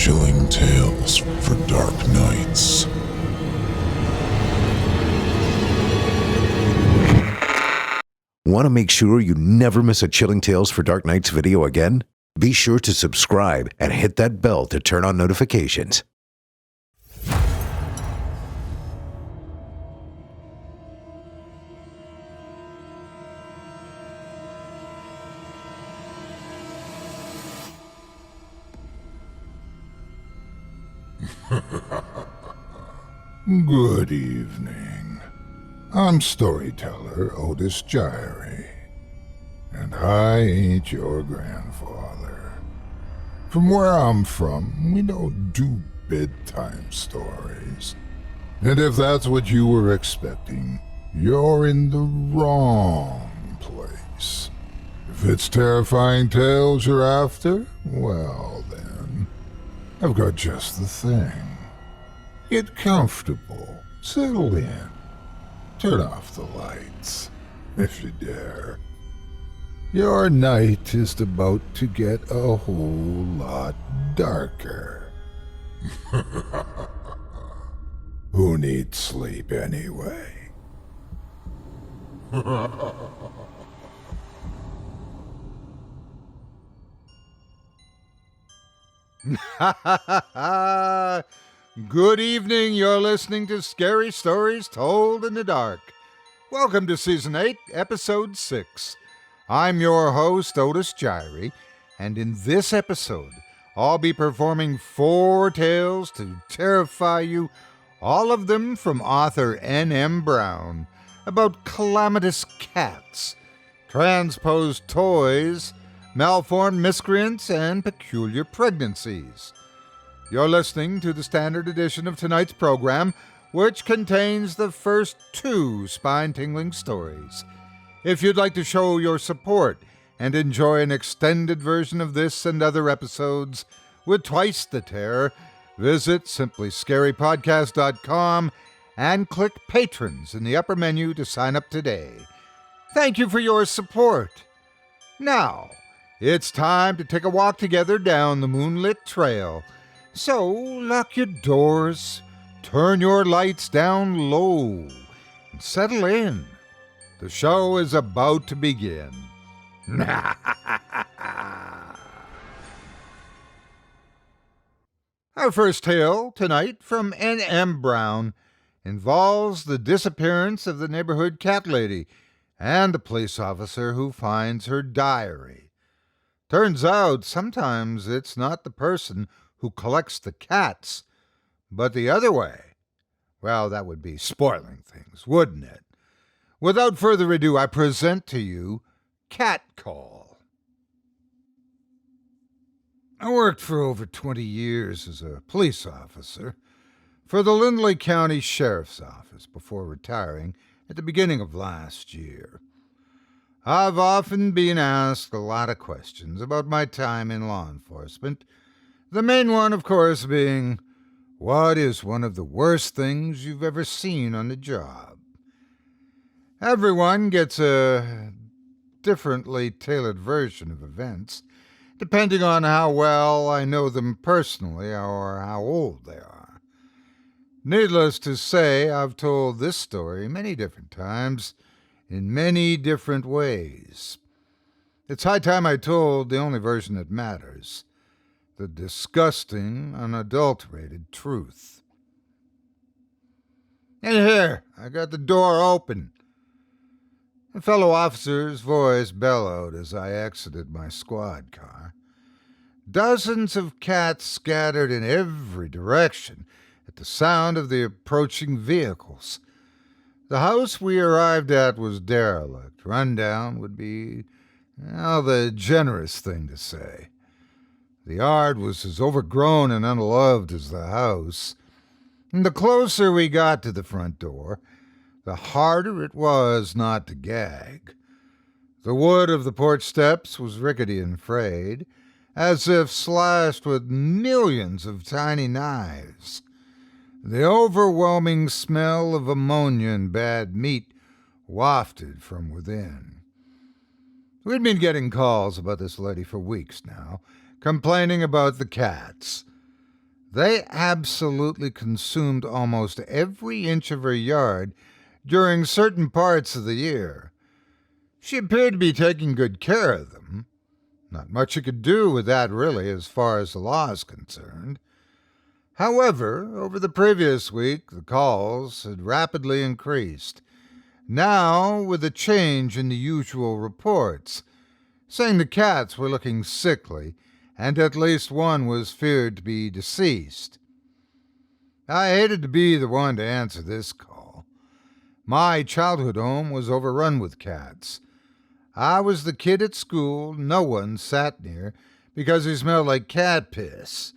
Chilling tales for dark nights. Want to make sure you never miss a Chilling Tales for Dark Nights video again? Be sure to subscribe and hit that bell to turn on notifications. Good evening. I'm storyteller Otis Jiry, and I ain't your grandfather. From where I'm from, we don't do bedtime stories. And if that's what you were expecting, you're in the wrong place. If it's terrifying tales you're after, well then, I've got just the thing. Get comfortable, settle in, turn off the lights, if you dare. Your night is about to get a whole lot darker. Who needs sleep anyway? Good evening, you're listening to Scary Stories Told in the Dark. Welcome to Season 8, Episode 6. I'm your host, Otis Jiry, and in this episode, I'll be performing 4 tales to terrify you, all of them from author N.M. Brown, about calamitous cats, transposed toys, malformed miscreants, and peculiar pregnancies. You're listening to the standard edition of tonight's program, which contains the first 2 spine-tingling stories. If you'd like to show your support and enjoy an extended version of this and other episodes with twice the terror, visit simplyscarypodcast.com and click Patrons in the upper menu to sign up today. Thank you for your support. Now, it's time to take a walk together down the moonlit trail. So, lock your doors, turn your lights down low, and settle in. The show is about to begin. Our first tale tonight from N.M. Brown involves the disappearance of the neighborhood cat lady and a police officer who finds her diary. Turns out sometimes it's not the person who collects the cats, but the other way. Well, that would be spoiling things, wouldn't it? Without further ado, I present to you Cat Call. I worked for over 20 years as a police officer for the Lindley County Sheriff's Office before retiring at the beginning of last year. I've often been asked a lot of questions about my time in law enforcement. The main one, of course, being, what is one of the worst things you've ever seen on the job? Everyone gets a differently tailored version of events, depending on how well I know them personally or how old they are. Needless to say, I've told this story many different times, in many different ways. It's high time I told the only version that matters. The disgusting, unadulterated truth. In here, I got the door open. A fellow officer's voice bellowed as I exited my squad car. Dozens of cats scattered in every direction at the sound of the approaching vehicles. The house we arrived at was derelict. Rundown would be, the generous thing to say. The yard was as overgrown and unloved as the house, and the closer we got to the front door, the harder it was not to gag. The wood of the porch steps was rickety and frayed, as if slashed with millions of tiny knives. The overwhelming smell of ammonia and bad meat wafted from within. We'd been getting calls about this lady for weeks now, complaining about the cats. They absolutely consumed almost every inch of her yard during certain parts of the year. She appeared to be taking good care of them. Not much you could do with that, really, as far as the law is concerned. However, over the previous week, the calls had rapidly increased. Now, with a change in the usual reports, saying the cats were looking sickly, and at least one was feared to be deceased. I hated to be the one to answer this call. My childhood home was overrun with cats. I was the kid at school no one sat near because he smelled like cat piss.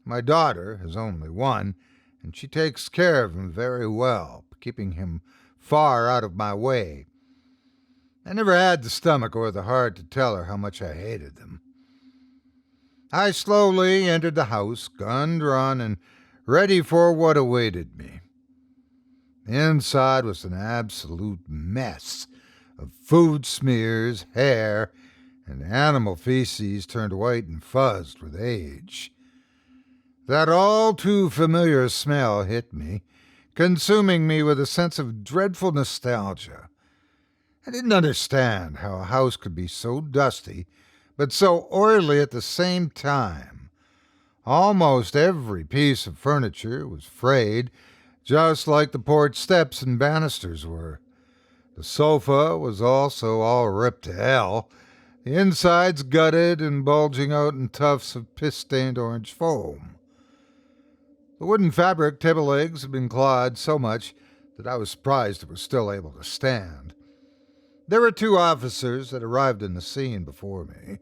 My daughter has only one, and she takes care of him very well, keeping him far out of my way. I never had the stomach or the heart to tell her how much I hated them. I slowly entered the house, gun drawn, and ready for what awaited me. The inside was an absolute mess of food smears, hair, and animal feces turned white and fuzzed with age. That all-too-familiar smell hit me, consuming me with a sense of dreadful nostalgia. I didn't understand how a house could be so dusty, but so oily at the same time. Almost every piece of furniture was frayed, just like the porch steps and banisters were. The sofa was also all ripped to hell, the insides gutted and bulging out in tufts of piss-stained orange foam. The wooden fabric table legs had been clawed so much that I was surprised it was still able to stand. There were 2 officers that arrived in the scene before me.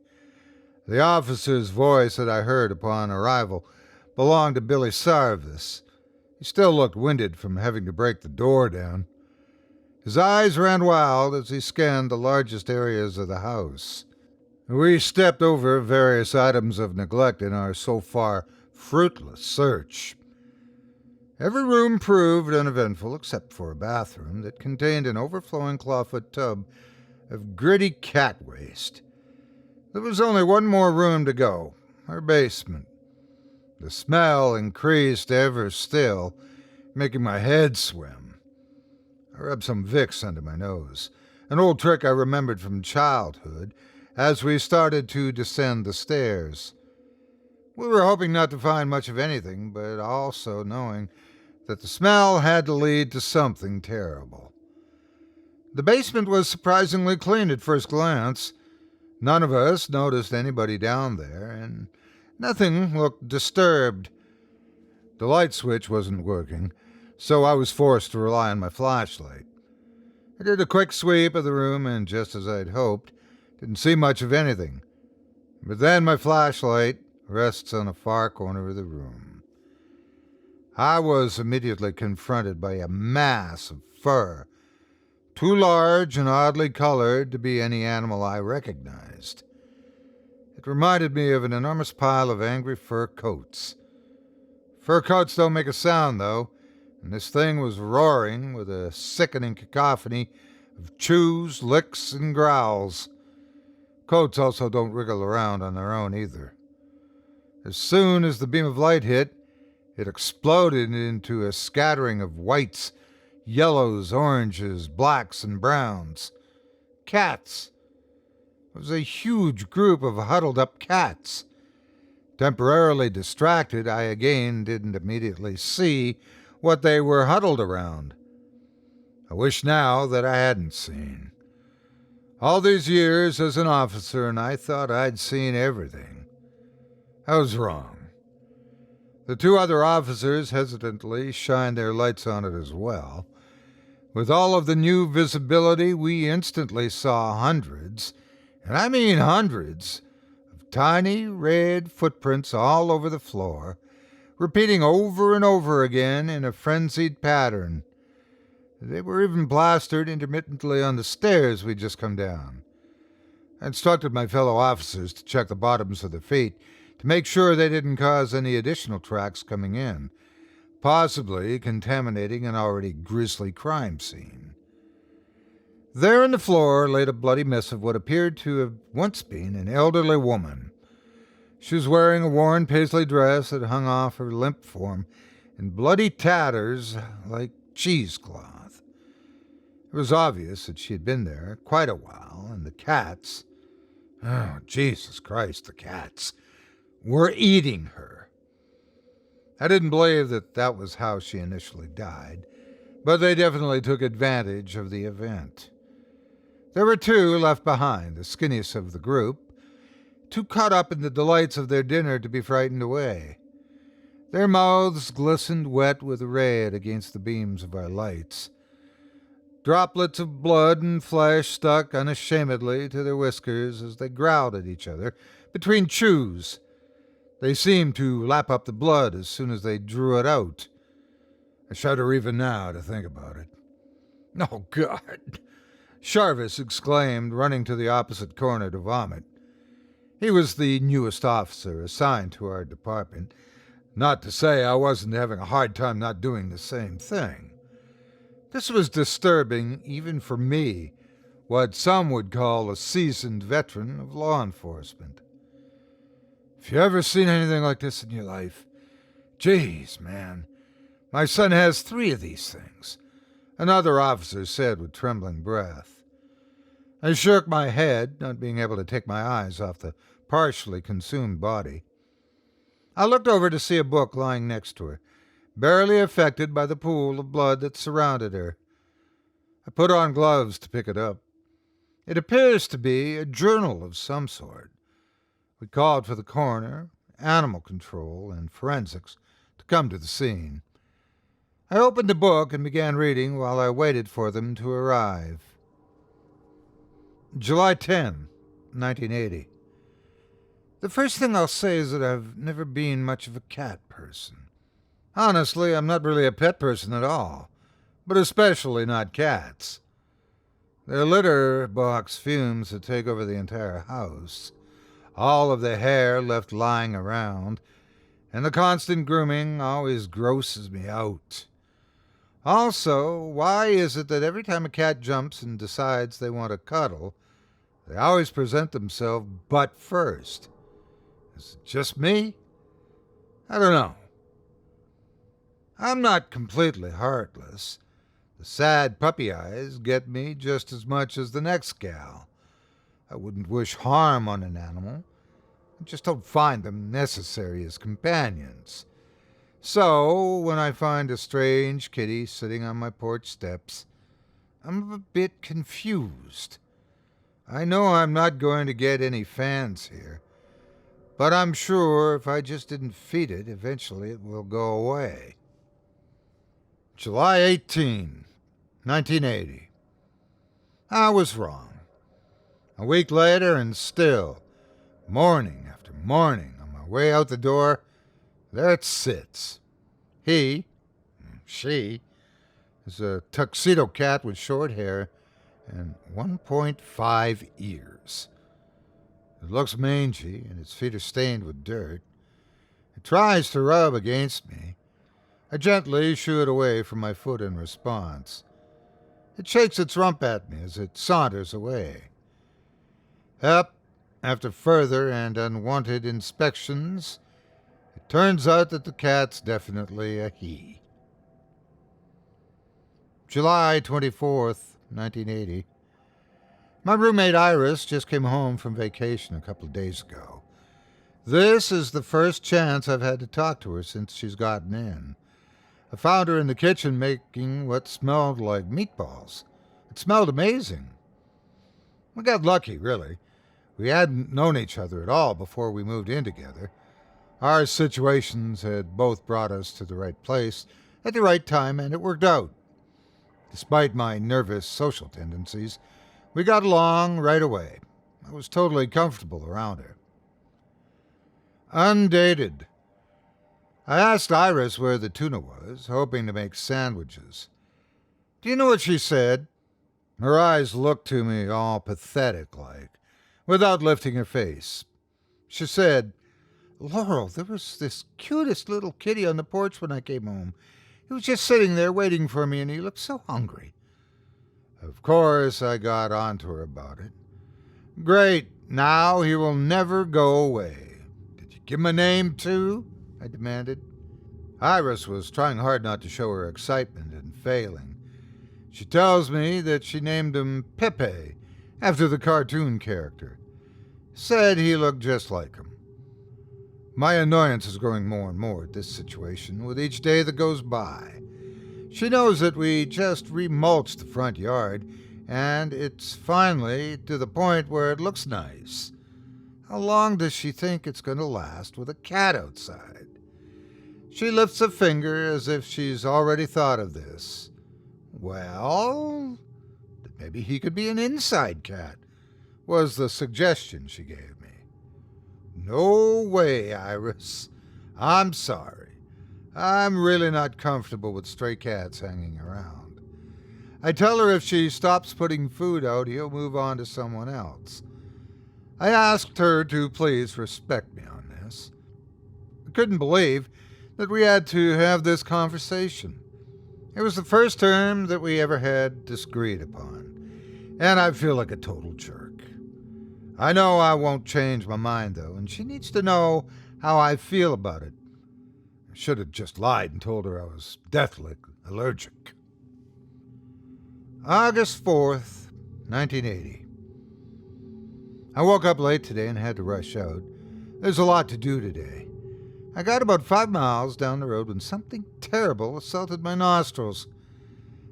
The officer's voice that I heard upon arrival belonged to Billy Sarvis. He still looked winded from having to break the door down. His eyes ran wild as he scanned the largest areas of the house. We stepped over various items of neglect in our so far fruitless search. Every room proved uneventful except for a bathroom that contained an overflowing clawfoot tub of gritty cat waste. There was only one more room to go, our basement. The smell increased ever still, making my head swim. I rubbed some Vicks under my nose, an old trick I remembered from childhood, as we started to descend the stairs. We were hoping not to find much of anything, but also knowing that the smell had to lead to something terrible. The basement was surprisingly clean at first glance. None of us noticed anybody down there, and nothing looked disturbed. The light switch wasn't working, so I was forced to rely on my flashlight. I did a quick sweep of the room, and just as I'd hoped, didn't see much of anything. But then my flashlight rests on a far corner of the room. I was immediately confronted by a mass of fur, too large and oddly colored to be any animal I recognized. It reminded me of an enormous pile of angry fur coats. Fur coats don't make a sound, though, and this thing was roaring with a sickening cacophony of chews, licks, and growls. Coats also don't wriggle around on their own either. As soon as the beam of light hit, it exploded into a scattering of whites, yellows, oranges, blacks, and browns. Cats. It was a huge group of huddled-up cats. Temporarily distracted, I again didn't immediately see what they were huddled around. I wish now that I hadn't seen. All these years as an officer, and I thought I'd seen everything. I was wrong. The 2 other officers hesitantly shined their lights on it as well. With all of the new visibility, we instantly saw hundreds, and I mean hundreds, of tiny red footprints all over the floor, repeating over and over again in a frenzied pattern. They were even plastered intermittently on the stairs we'd just come down. I instructed my fellow officers to check the bottoms of their feet to make sure they didn't cause any additional tracks coming in, possibly contaminating an already grisly crime scene. There on the floor laid a bloody mess of what appeared to have once been an elderly woman. She was wearing a worn paisley dress that hung off her limp form in bloody tatters like cheesecloth. It was obvious that she had been there quite a while, and the cats, oh, Jesus Christ, the cats, were eating her. I didn't believe that was how she initially died, but they definitely took advantage of the event. There were two left behind, the skinniest of the group, too caught up in the delights of their dinner to be frightened away. Their mouths glistened wet with red against the beams of our lights. Droplets of blood and flesh stuck unashamedly to their whiskers as they growled at each other between chews. They seemed to lap up the blood as soon as they drew it out. I shudder even now to think about it. "Oh, God!" Charvis exclaimed, running to the opposite corner to vomit. He was the newest officer assigned to our department. Not to say I wasn't having a hard time not doing the same thing. This was disturbing even for me, what some would call a seasoned veteran of law enforcement. "If you ever seen anything like this in your life, geez, man, my son has 3 of these things," another officer said with trembling breath. I shook my head, not being able to take my eyes off the partially consumed body. I looked over to see a book lying next to her, barely affected by the pool of blood that surrounded her. I put on gloves to pick it up. It appears to be a journal of some sort. We called for the coroner, animal control, and forensics to come to the scene. I opened the book and began reading while I waited for them to arrive. July 10, 1980. The first thing I'll say is that I've never been much of a cat person. Honestly, I'm not really a pet person at all, but especially not cats. Their litter box fumes that take over the entire house, all of the hair left lying around, and the constant grooming always grosses me out. Also, why is it that every time a cat jumps and decides they want to cuddle, they always present themselves butt first? Is it just me? I don't know. I'm not completely heartless. The sad puppy eyes get me just as much as the next gal. I wouldn't wish harm on an animal. I just don't find them necessary as companions. So, when I find a strange kitty sitting on my porch steps, I'm a bit confused. I know I'm not going to get any fans here, but I'm sure if I just didn't feed it, eventually it will go away. July 18, 1980. I was wrong. A week later, and still, morning after morning, on my way out the door, there it sits. She, is a tuxedo cat with short hair and 1.5 ears. It looks mangy, and its feet are stained with dirt. It tries to rub against me. I gently shoo it away from my foot in response. It shakes its rump at me as it saunters away. After further and unwanted inspections, it turns out that the cat's definitely a he. July 24th, 1980. My roommate Iris just came home from vacation a couple of days ago. This is the first chance I've had to talk to her since she's gotten in. I found her in the kitchen making what smelled like meatballs. It smelled amazing. We got lucky, really. We hadn't known each other at all before we moved in together. Our situations had both brought us to the right place at the right time, and it worked out. Despite my nervous social tendencies, we got along right away. I was totally comfortable around her. Undated. I asked Iris where the tuna was, hoping to make sandwiches. Do you know what she said? Her eyes looked to me all pathetic-like, without lifting her face. She said, "Laurel, there was this cutest little kitty on the porch when I came home. He was just sitting there waiting for me, and he looked so hungry." Of course, I got on to her about it. "Great, now he will never go away. Did you Give him a name, too? I demanded. Iris was trying hard not to show her excitement and failing. She tells me that she named him Pepe, after the cartoon character. Said he looked just like him. My annoyance is growing more and more at this situation with each day that goes by. She knows that we just remulched the front yard, and it's finally to the point where it looks nice. How long does she think it's going to last with a cat outside? She lifts a finger as if she's already thought of this. Well, maybe he could be an inside cat, was the suggestion she gave me. No way, Iris. I'm sorry. I'm really not comfortable with stray cats hanging around. I tell her if she stops putting food out, he'll move on to someone else. I asked her to please respect me on this. I couldn't believe that we had to have this conversation. It was the first term that we ever had disagreed upon, and I feel like a total jerk. I know I won't change my mind, though, and she needs to know how I feel about it. I should have just lied and told her I was deathly allergic. August 4th, 1980. I woke up late today and had to rush out. There's a lot to do today. I got about 5 miles down the road when something terrible assaulted my nostrils.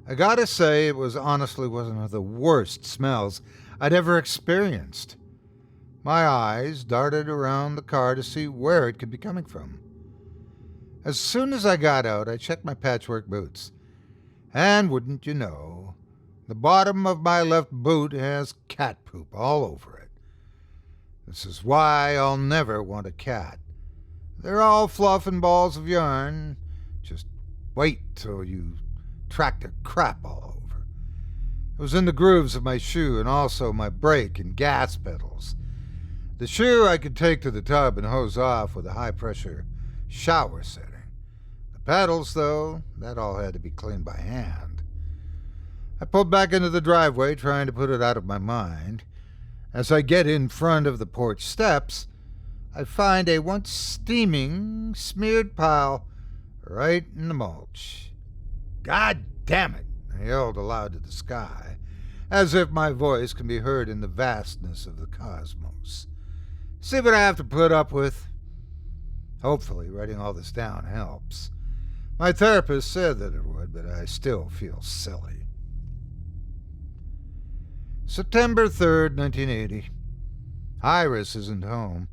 I gotta say, it was honestly one of the worst smells I'd ever experienced. My eyes darted around the car to see where it could be coming from. As soon as I got out, I checked my patchwork boots. And wouldn't you know, the bottom of my left boot has cat poop all over it. This is why I'll never want a cat. They're all fluff and balls of yarn. Just wait till you track their crap all over. It was in the grooves of my shoe and also my brake and gas pedals. The shoe I could take to the tub and hose off with a high-pressure shower setting. The pedals, though, that all had to be cleaned by hand. I pulled back into the driveway, trying to put it out of my mind. As I get in front of the porch steps, I find a once steaming, smeared pile right in the mulch. God damn it, I yelled aloud to the sky, as if my voice can be heard in the vastness of the cosmos. See what I have to put up with? Hopefully, writing all this down helps. My therapist said that it would, but I still feel silly. September 3rd, 1980. Iris isn't home.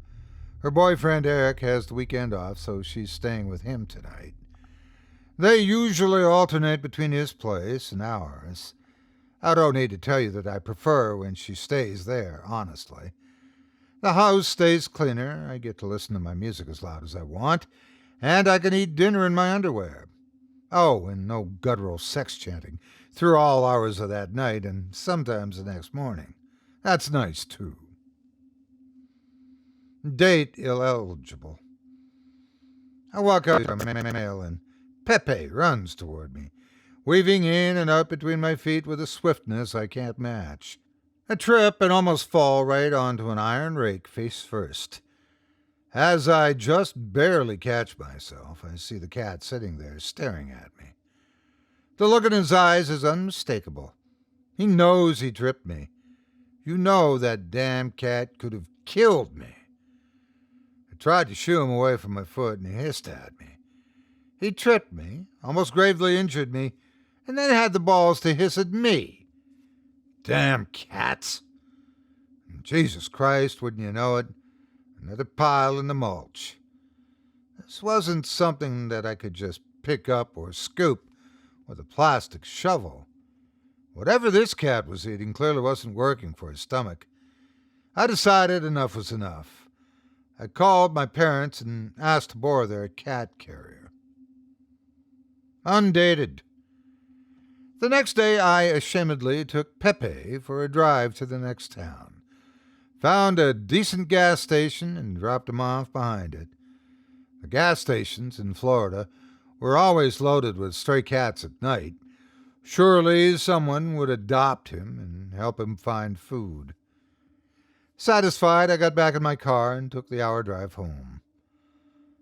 Her boyfriend Eric has the weekend off, so she's staying with him tonight. They usually alternate between his place and ours. I don't need to tell you that I prefer when she stays there, honestly. The house stays cleaner, I get to listen to my music as loud as I want, and I can eat dinner in my underwear. Oh, and no guttural sex chanting through all hours of that night and sometimes the next morning. That's nice, too. Date eligible. I walk out from my mail and Pepe runs toward me, weaving in and out between my feet with a swiftness I can't match. I trip and almost fall right onto an iron rake face first. As I just barely catch myself, I see the cat sitting there staring at me. The look in his eyes is unmistakable. He knows he tripped me. You know that damn cat could have killed me. I tried to shoo him away from my foot, and he hissed at me. He tripped me, almost gravely injured me, and then had the balls to hiss at me. Damn cats. Jesus Christ, wouldn't you know it? Another pile in the mulch. This wasn't something that I could just pick up or scoop with a plastic shovel. Whatever this cat was eating clearly wasn't working for his stomach. I decided enough was enough. I called my parents and asked to borrow their cat carrier. Undated. The next day I ashamedly took Pepe for a drive to the next town. Found a decent gas station and dropped him off behind it. The gas stations in Florida were always loaded with stray cats at night. Surely someone would adopt him and help him find food. Satisfied, I got back in my car and took the hour drive home.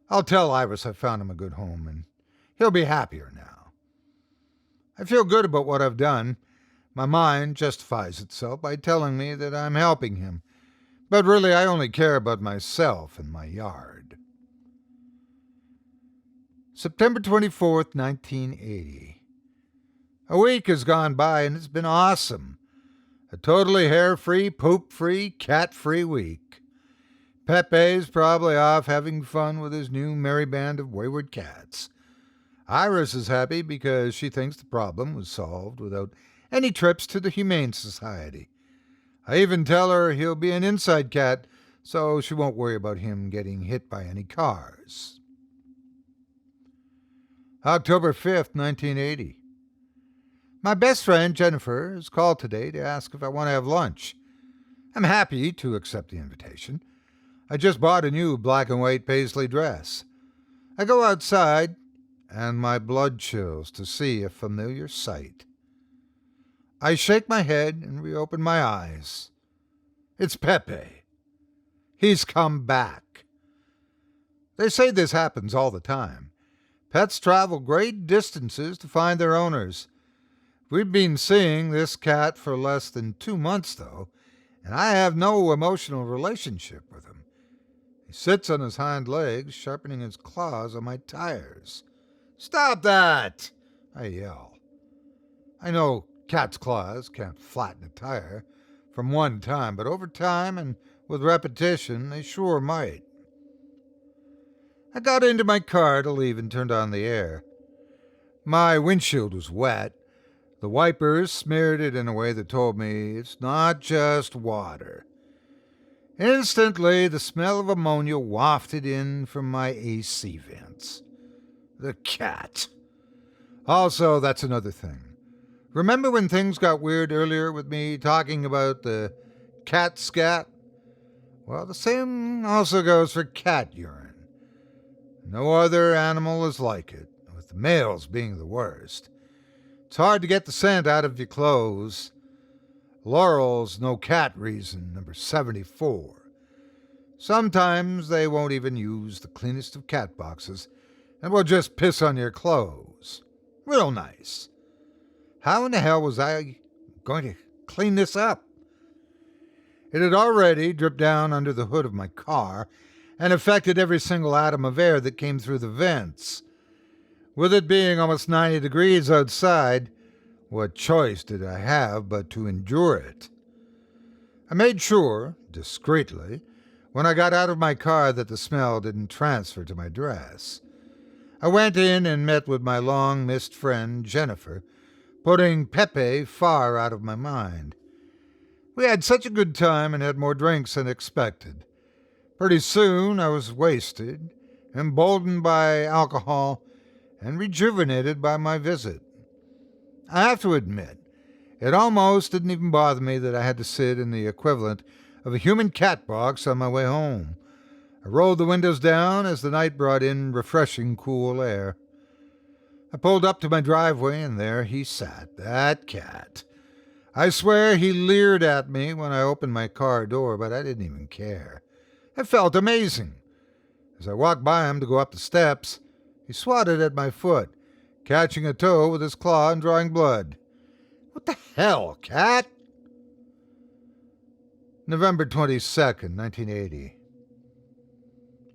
I'll tell Iris I found him a good home, and he'll be happier now. I feel good about what I've done. My mind justifies itself by telling me that I'm helping him, but really I only care about myself and my yard. September 24th, 1980. A week has gone by and it's been awesome. A totally hair-free, poop-free, cat-free week. Pepe's probably off having fun with his new merry band of wayward cats. Iris is happy because she thinks the problem was solved without any trips to the Humane Society. I even tell her he'll be an inside cat, so she won't worry about him getting hit by any cars. October 5th, 1980. My best friend, Jennifer, has called today to ask if I want to have lunch. I'm happy to accept the invitation. I just bought a new black and white paisley dress. I go outside, and my blood chills to see a familiar sight. I shake my head and reopen my eyes. It's Pepe. He's come back. They say this happens all the time. Pets travel great distances to find their owners. We've been seeing this cat for less than 2 months, though, and I have no emotional relationship with him. He sits on his hind legs, sharpening his claws on my tires. "Stop that!" I yell. I know cat's claws can't flatten a tire from one time, but over time and with repetition, they sure might. I got into my car to leave and turned on the air. My windshield was wet. The wipers smeared it in a way that told me it's not just water. Instantly, the smell of ammonia wafted in from my AC vents. The cat. Also, that's another thing. Remember when things got weird earlier with me talking about the cat scat? Well, the same also goes for cat urine. No other animal is like it, with the males being the worst. It's hard to get the scent out of your clothes. Laurel's no cat reason, number 74. Sometimes they won't even use the cleanest of cat boxes and will just piss on your clothes. Real nice. How in the hell was I going to clean this up? It had already dripped down under the hood of my car and affected every single atom of air that came through the vents. With it being almost 90 degrees outside, what choice did I have but to endure it? I made sure, discreetly, when I got out of my car that the smell didn't transfer to my dress. I went in and met with my long-missed friend, Jennifer, putting Pepe far out of my mind. We had such a good time and had more drinks than expected. Pretty soon I was wasted, emboldened by alcohol, and rejuvenated by my visit. I have to admit, it almost didn't even bother me that I had to sit in the equivalent of a human cat box on my way home. I rolled the windows down as the night brought in refreshing, cool air. I pulled up to my driveway, and there he sat, that cat. I swear he leered at me when I opened my car door, but I didn't even care. It felt amazing. As I walked by him to go up the steps, he swatted at my foot, catching a toe with his claw and drawing blood. What the hell, cat? November 22nd, 1980.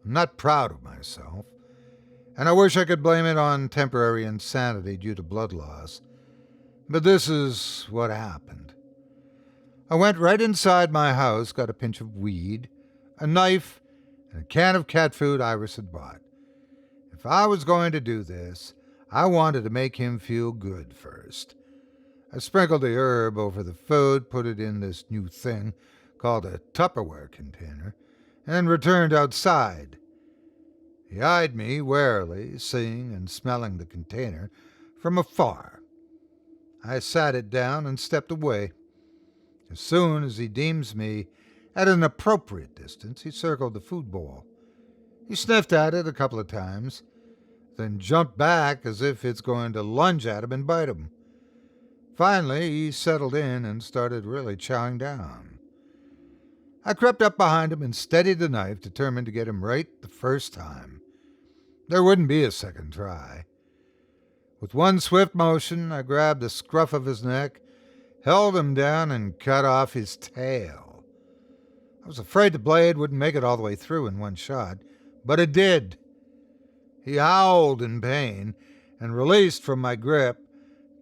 I'm not proud of myself, and I wish I could blame it on temporary insanity due to blood loss. But this is what happened. I went right inside my house, got a pinch of weed, a knife, and a can of cat food Iris had bought. If I was going to do this, I wanted to make him feel good first. I sprinkled the herb over the food, put it in this new thing called a Tupperware container, and returned outside. He eyed me warily, seeing and smelling the container from afar. I sat it down and stepped away. As soon as he deems me at an appropriate distance, he circled the food bowl. He sniffed at it a couple of times, then jumped back as if it's going to lunge at him and bite him. Finally, he settled in and started really chowing down. I crept up behind him and steadied the knife, determined to get him right the first time. There wouldn't be a second try. With one swift motion, I grabbed the scruff of his neck, held him down, and cut off his tail. I was afraid the blade wouldn't make it all the way through in one shot, but it did. He howled in pain and released from my grip,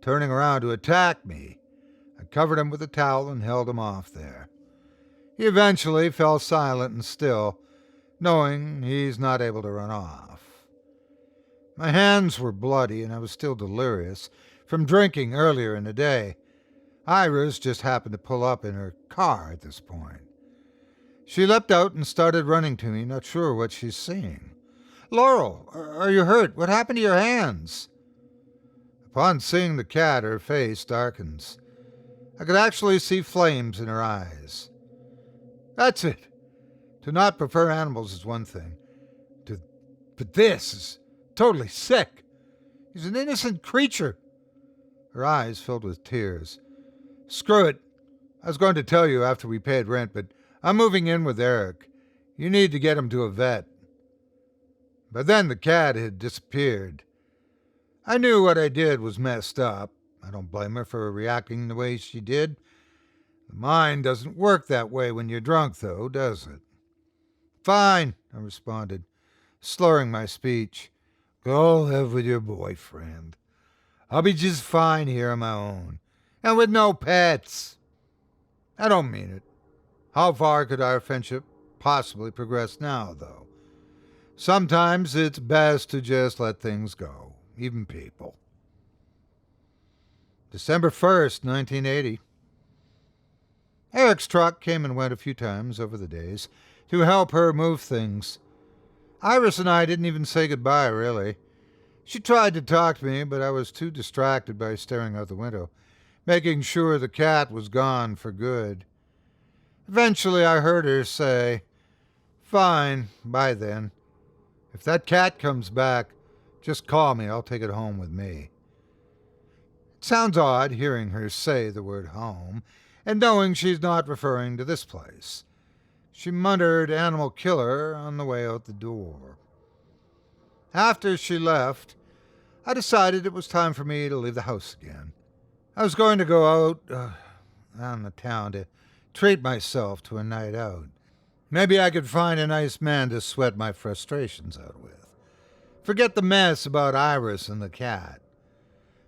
turning around to attack me. I covered him with a towel and held him off there. He eventually fell silent and still, knowing he's not able to run off. My hands were bloody and I was still delirious from drinking earlier in the day. Iris just happened to pull up in her car at this point. She leapt out and started running to me, not sure what she's seeing. "Laurel, are you hurt? What happened to your hands?" Upon seeing the cat, her face darkens. I could actually see flames in her eyes. That's it. To not prefer animals is one thing. But this is totally sick. He's an innocent creature. Her eyes filled with tears. "Screw it. I was going to tell you after we paid rent, but I'm moving in with Eric. You need to get him to a vet." But then the cat had disappeared. I knew what I did was messed up. I don't blame her for reacting the way she did. The mind doesn't work that way when you're drunk, though, does it? "Fine," I responded, slurring my speech. "Go live with your boyfriend. I'll be just fine here on my own, and with no pets." I don't mean it. How far could our friendship possibly progress now, though? Sometimes it's best to just let things go, even people. December 1st, 1980. Eric's truck came and went a few times over the days to help her move things. Iris and I didn't even say goodbye, really. She tried to talk to me, but I was too distracted by staring out the window, making sure the cat was gone for good. Eventually I heard her say, "Fine, bye then. If that cat comes back, just call me. I'll take it home with me." It sounds odd hearing her say the word home, and knowing she's not referring to this place. She muttered "animal killer" on the way out the door. After she left, I decided it was time for me to leave the house again. I was going to go out on the town to treat myself to a night out. Maybe I could find a nice man to sweat my frustrations out with. Forget the mess about Iris and the cat.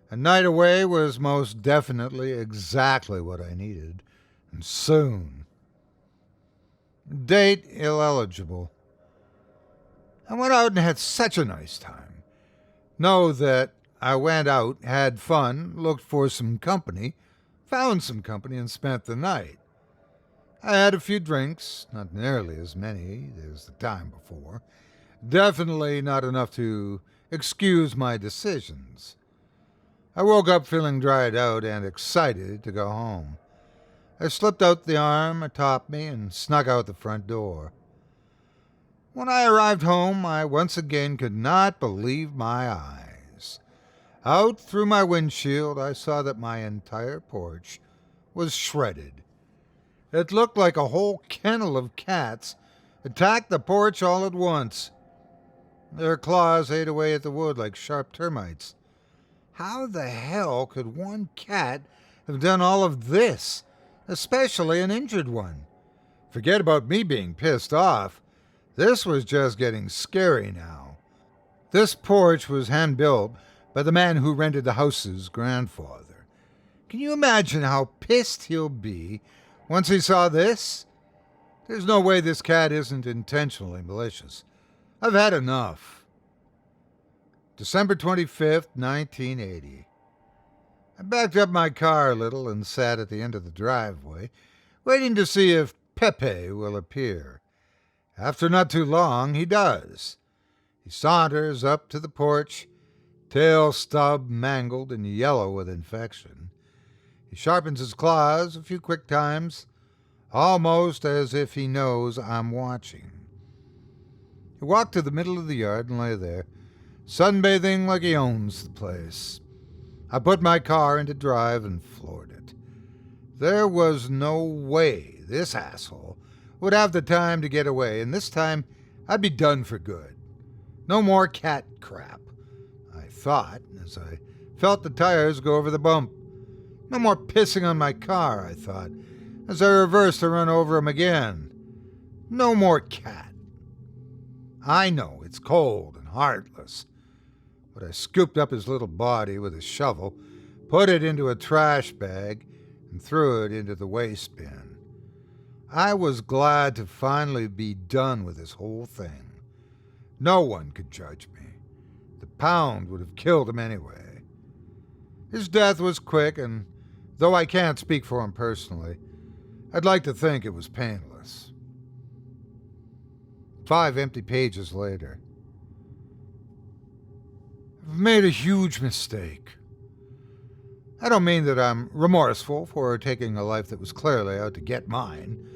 A night away was most definitely exactly what I needed, and soon. Date ineligible. I went out and had such a nice time. Know that I went out, had fun, looked for some company, found some company, and spent the night. I had a few drinks, not nearly as many as the time before. Definitely not enough to excuse my decisions. I woke up feeling dried out and excited to go home. I slipped out the arm atop me and snuck out the front door. When I arrived home, I once again could not believe my eyes. Out through my windshield, I saw that my entire porch was shredded. It looked like a whole kennel of cats attacked the porch all at once. Their claws ate away at the wood like sharp termites. How the hell could one cat have done all of this, especially an injured one? Forget about me being pissed off. This was just getting scary now. This porch was hand-built by the man who rented the house's grandfather. Can you imagine how pissed he'll be once he saw this? There's no way this cat isn't intentionally malicious. I've had enough. December 25th, 1980. I backed up my car a little and sat at the end of the driveway, waiting to see if Pepe will appear. After not too long, he does. He saunters up to the porch, tail stub mangled and yellow with infection. He sharpens his claws a few quick times, almost as if he knows I'm watching. He walked to the middle of the yard and lay there, sunbathing like he owns the place. I put my car into drive and floored it. There was no way this asshole would have the time to get away, and this time I'd be done for good. No more cat crap, I thought, as I felt the tires go over the bump. No more pissing on my car, I thought, as I reversed to run over him again. No more cat. I know it's cold and heartless, but I scooped up his little body with a shovel, put it into a trash bag, and threw it into the waste bin. I was glad to finally be done with this whole thing. No one could judge me. The pound would have killed him anyway. His death was quick, and though I can't speak for him personally, I'd like to think it was painless. 5 empty pages later. I've made a huge mistake. I don't mean that I'm remorseful for taking a life that was clearly out to get mine.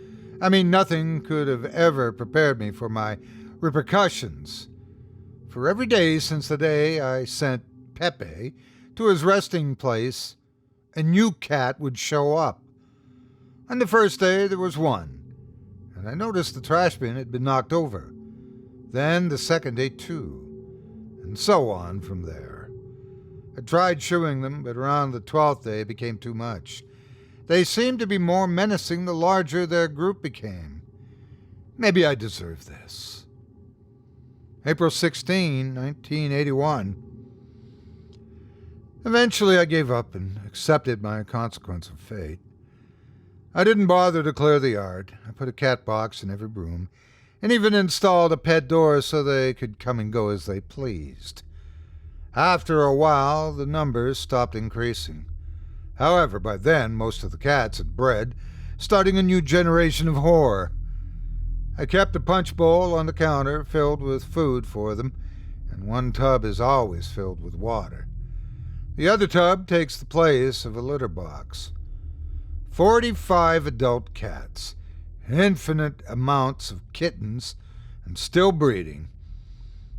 I mean, nothing could have ever prepared me for my repercussions. For every day since the day I sent Pepe to his resting place, a new cat would show up. On the first day, there was one, and I noticed the trash bin had been knocked over. Then the second day, 2, and so on from there. I tried shooing them, but around the 12th day it became too much. They seemed to be more menacing the larger their group became. Maybe I deserve this. April 16, 1981. Eventually I gave up and accepted my consequence of fate. I didn't bother to clear the yard. I put a cat box in every room, and even installed a pet door so they could come and go as they pleased. After a while, the numbers stopped increasing. However, by then, most of the cats had bred, starting a new generation of horror. I kept a punch bowl on the counter filled with food for them, and one tub is always filled with water. The other tub takes the place of a litter box. 45 adult cats, infinite amounts of kittens, and still breeding.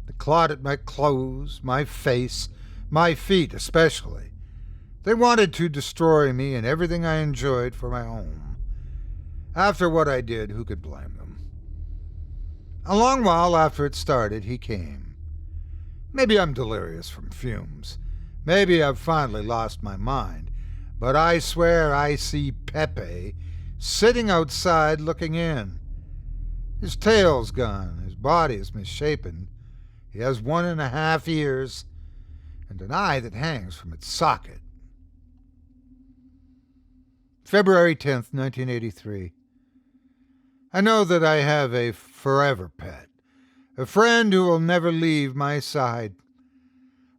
They clawed at my clothes, my face, my feet especially. They wanted to destroy me and everything I enjoyed for my home. After what I did, who could blame them? A long while after it started, he came. Maybe I'm delirious from fumes. Maybe I've finally lost my mind. But I swear I see Pepe sitting outside looking in. His tail's gone, his body is misshapen. He has 1.5 ears and an eye that hangs from its socket. February 10th, 1983. I know that I have a forever pet, a friend who will never leave my side.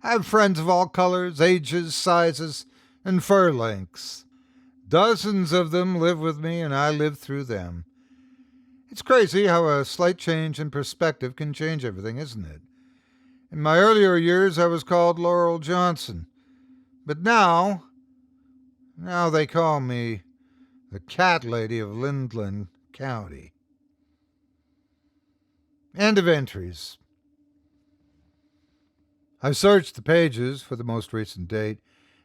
I have friends of all colors, ages, sizes, and fur lengths. Dozens of them live with me, and I live through them. It's crazy how a slight change in perspective can change everything, isn't it? In my earlier years, I was called Laurel Johnson. But now they call me the Cat Lady of Lindland County. End of entries. I searched the pages for the most recent date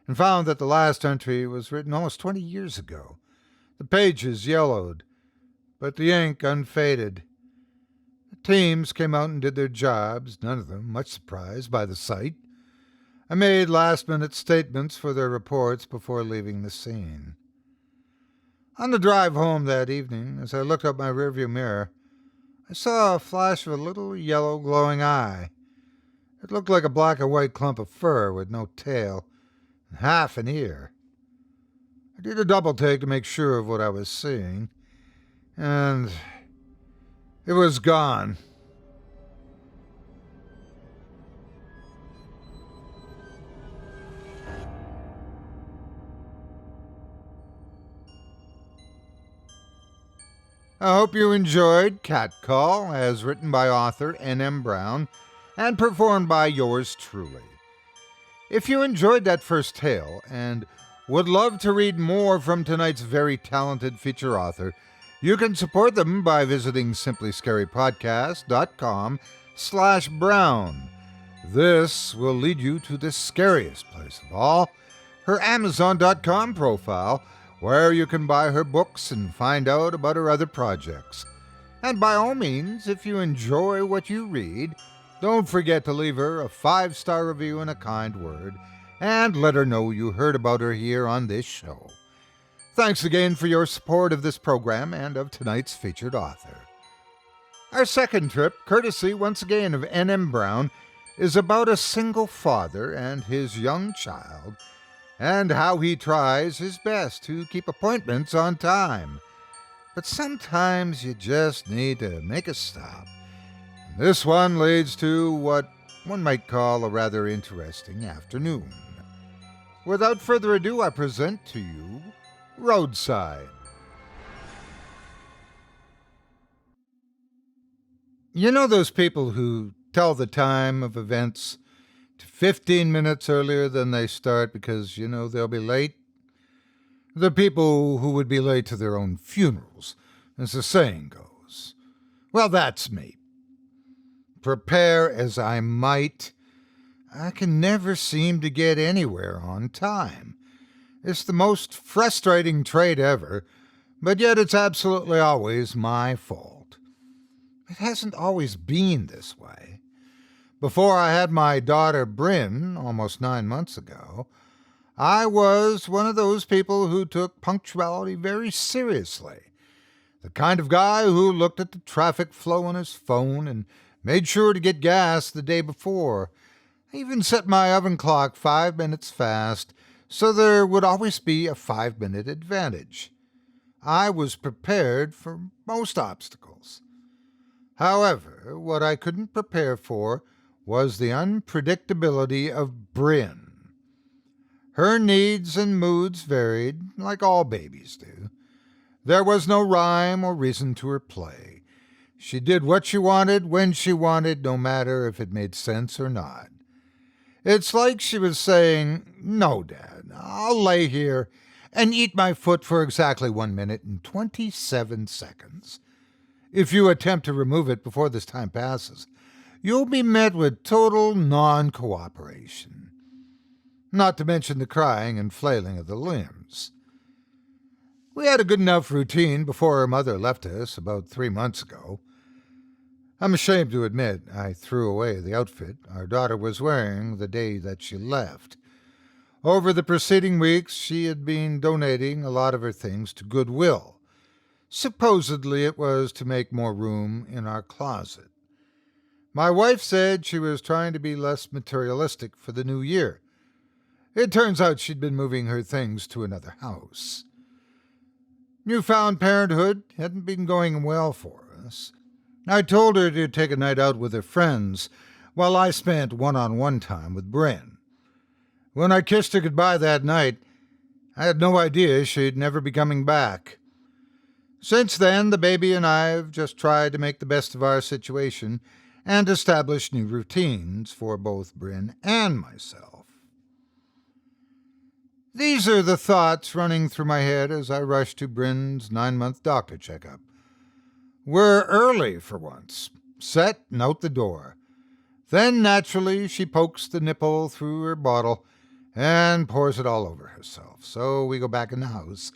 and found that the last entry was written almost 20 years ago. The pages yellowed, but the ink unfaded. The teams came out and did their jobs, none of them much surprised by the sight. I made last-minute statements for their reports before leaving the scene. On the drive home that evening, as I looked up my rearview mirror, I saw a flash of a little yellow glowing eye. It looked like a black and white clump of fur with no tail and half an ear. I did a double take to make sure of what I was seeing, and it was gone. I hope you enjoyed Cat Call, as written by author N.M. Brown and performed by yours truly. If you enjoyed that first tale and would love to read more from tonight's very talented feature author, you can support them by visiting simplyscarypodcast.com/Brown. This will lead you to the scariest place of all, her Amazon.com profile, where you can buy her books and find out about her other projects. And by all means, if you enjoy what you read, Don't forget to leave her a 5-star review and a kind word, and let her know you heard about her here on this show. Thanks again for your support of this program and of tonight's featured author. Our second trip, courtesy once again of N.M. Brown, is about a single father and his young child, and how he tries his best to keep appointments on time. But sometimes you just need to make a stop. This one leads to what one might call a rather interesting afternoon. Without further ado, I present to you Roadside. You know those people who tell the time of events to 15 minutes earlier than they start because, they'll be late? The people who would be late to their own funerals, as the saying goes. Well, that's me. Prepare as I might, I can never seem to get anywhere on time. It's the most frustrating trait ever, but yet it's absolutely always my fault. It hasn't always been this way. Before I had my daughter Bryn, almost 9 months ago, I was one of those people who took punctuality very seriously. The kind of guy who looked at the traffic flow on his phone and made sure to get gas the day before. I even set my oven clock 5 minutes fast, so there would always be a 5-minute advantage. I was prepared for most obstacles. However, what I couldn't prepare for was the unpredictability of Bryn. Her needs and moods varied, like all babies do. There was no rhyme or reason to her play. She did what she wanted, when she wanted, no matter if it made sense or not. It's like she was saying, "No, Dad, I'll lay here and eat my foot for exactly 1 minute and 27 seconds. If you attempt to remove it before this time passes, you'll be met with total non-cooperation. Not to mention the crying and flailing of the limbs." We had a good enough routine before her mother left us about 3 months ago. I'm ashamed to admit I threw away the outfit our daughter was wearing the day that she left. Over the preceding weeks, she had been donating a lot of her things to Goodwill. Supposedly it was to make more room in our closet. My wife said she was trying to be less materialistic for the new year. It turns out she'd been moving her things to another house. Newfound parenthood hadn't been going well for us. I told her to take a night out with her friends, while I spent one-on-one time with Bryn. When I kissed her goodbye that night, I had no idea she'd never be coming back. Since then, the baby and I have just tried to make the best of our situation and establish new routines for both Bryn and myself. These are the thoughts running through my head as I rush to Bryn's 9-month doctor checkup. We're early for once. Set and out the door. Then, naturally, she pokes the nipple through her bottle and pours it all over herself. So we go back in the house,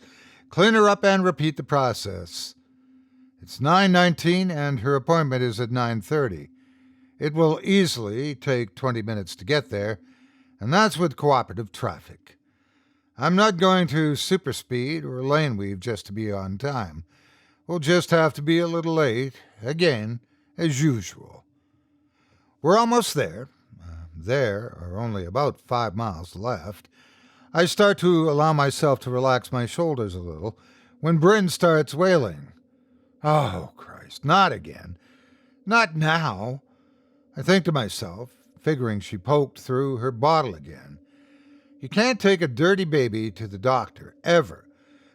clean her up, and repeat the process. It's 9:19 and her appointment is at 9:30. It will easily take 20 minutes to get there, and that's with cooperative traffic. I'm not going to super speed or lane weave just to be on time. We'll just have to be a little late, again, as usual. We're almost there. There are only about 5 miles left. I start to allow myself to relax my shoulders a little when Bryn starts wailing. Oh, Christ, not again. Not now. I think to myself, figuring she poked through her bottle again. You can't take a dirty baby to the doctor, ever,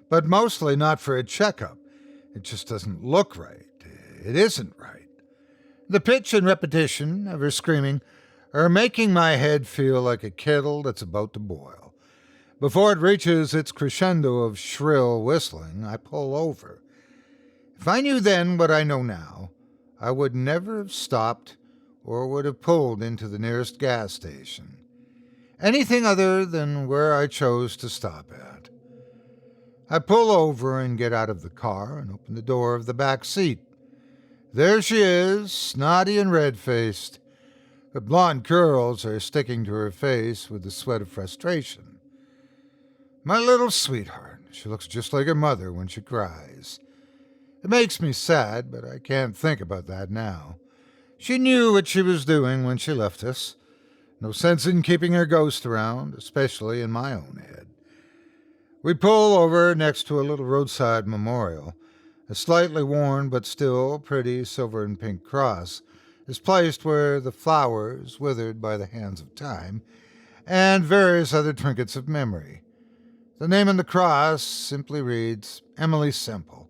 but mostly not for a checkup. It just doesn't look right. It isn't right. The pitch and repetition of her screaming are making my head feel like a kettle that's about to boil. Before it reaches its crescendo of shrill whistling, I pull over. If I knew then what I know now, I would never have stopped or would have pulled into the nearest gas station. Anything other than where I chose to stop at. I pull over and get out of the car and open the door of the back seat. There she is, snotty and red-faced. Her blonde curls are sticking to her face with the sweat of frustration. My little sweetheart. She looks just like her mother when she cries. It makes me sad, but I can't think about that now. She knew what she was doing when she left us. No sense in keeping her ghost around, especially in my own head. We pull over next to a little roadside memorial. A slightly worn but still pretty silver and pink cross is placed where the flowers, withered by the hands of time, and various other trinkets of memory. The name on the cross simply reads, Emily Semple.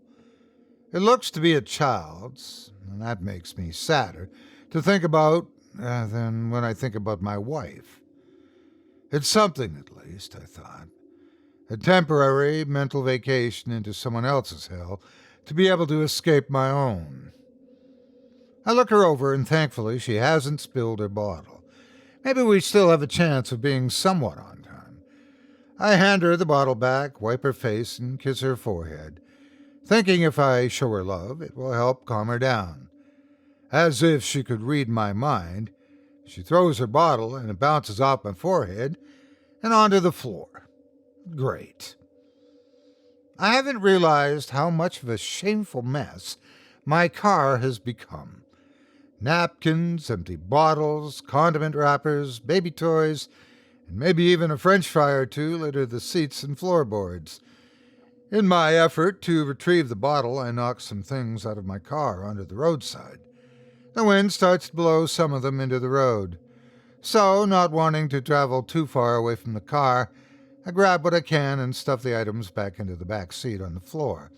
It looks to be a child's, and that makes me sadder to think about than when I think about my wife. It's something, at least, I thought. A temporary mental vacation into someone else's hell to be able to escape my own. I look her over, and thankfully she hasn't spilled her bottle. Maybe we still have a chance of being somewhat on time. I hand her the bottle back, wipe her face, and kiss her forehead, thinking if I show her love, it will help calm her down. As if she could read my mind, she throws her bottle, and it bounces off my forehead and onto the floor. Great. I haven't realized how much of a shameful mess my car has become. Napkins, empty bottles, condiment wrappers, baby toys, and maybe even a French fry or two litter the seats and floorboards. In my effort to retrieve the bottle, I knock some things out of my car onto the roadside. The wind starts to blow some of them into the road. So, not wanting to travel too far away from the car, I grab what I can and stuff the items back into the back seat on the floor,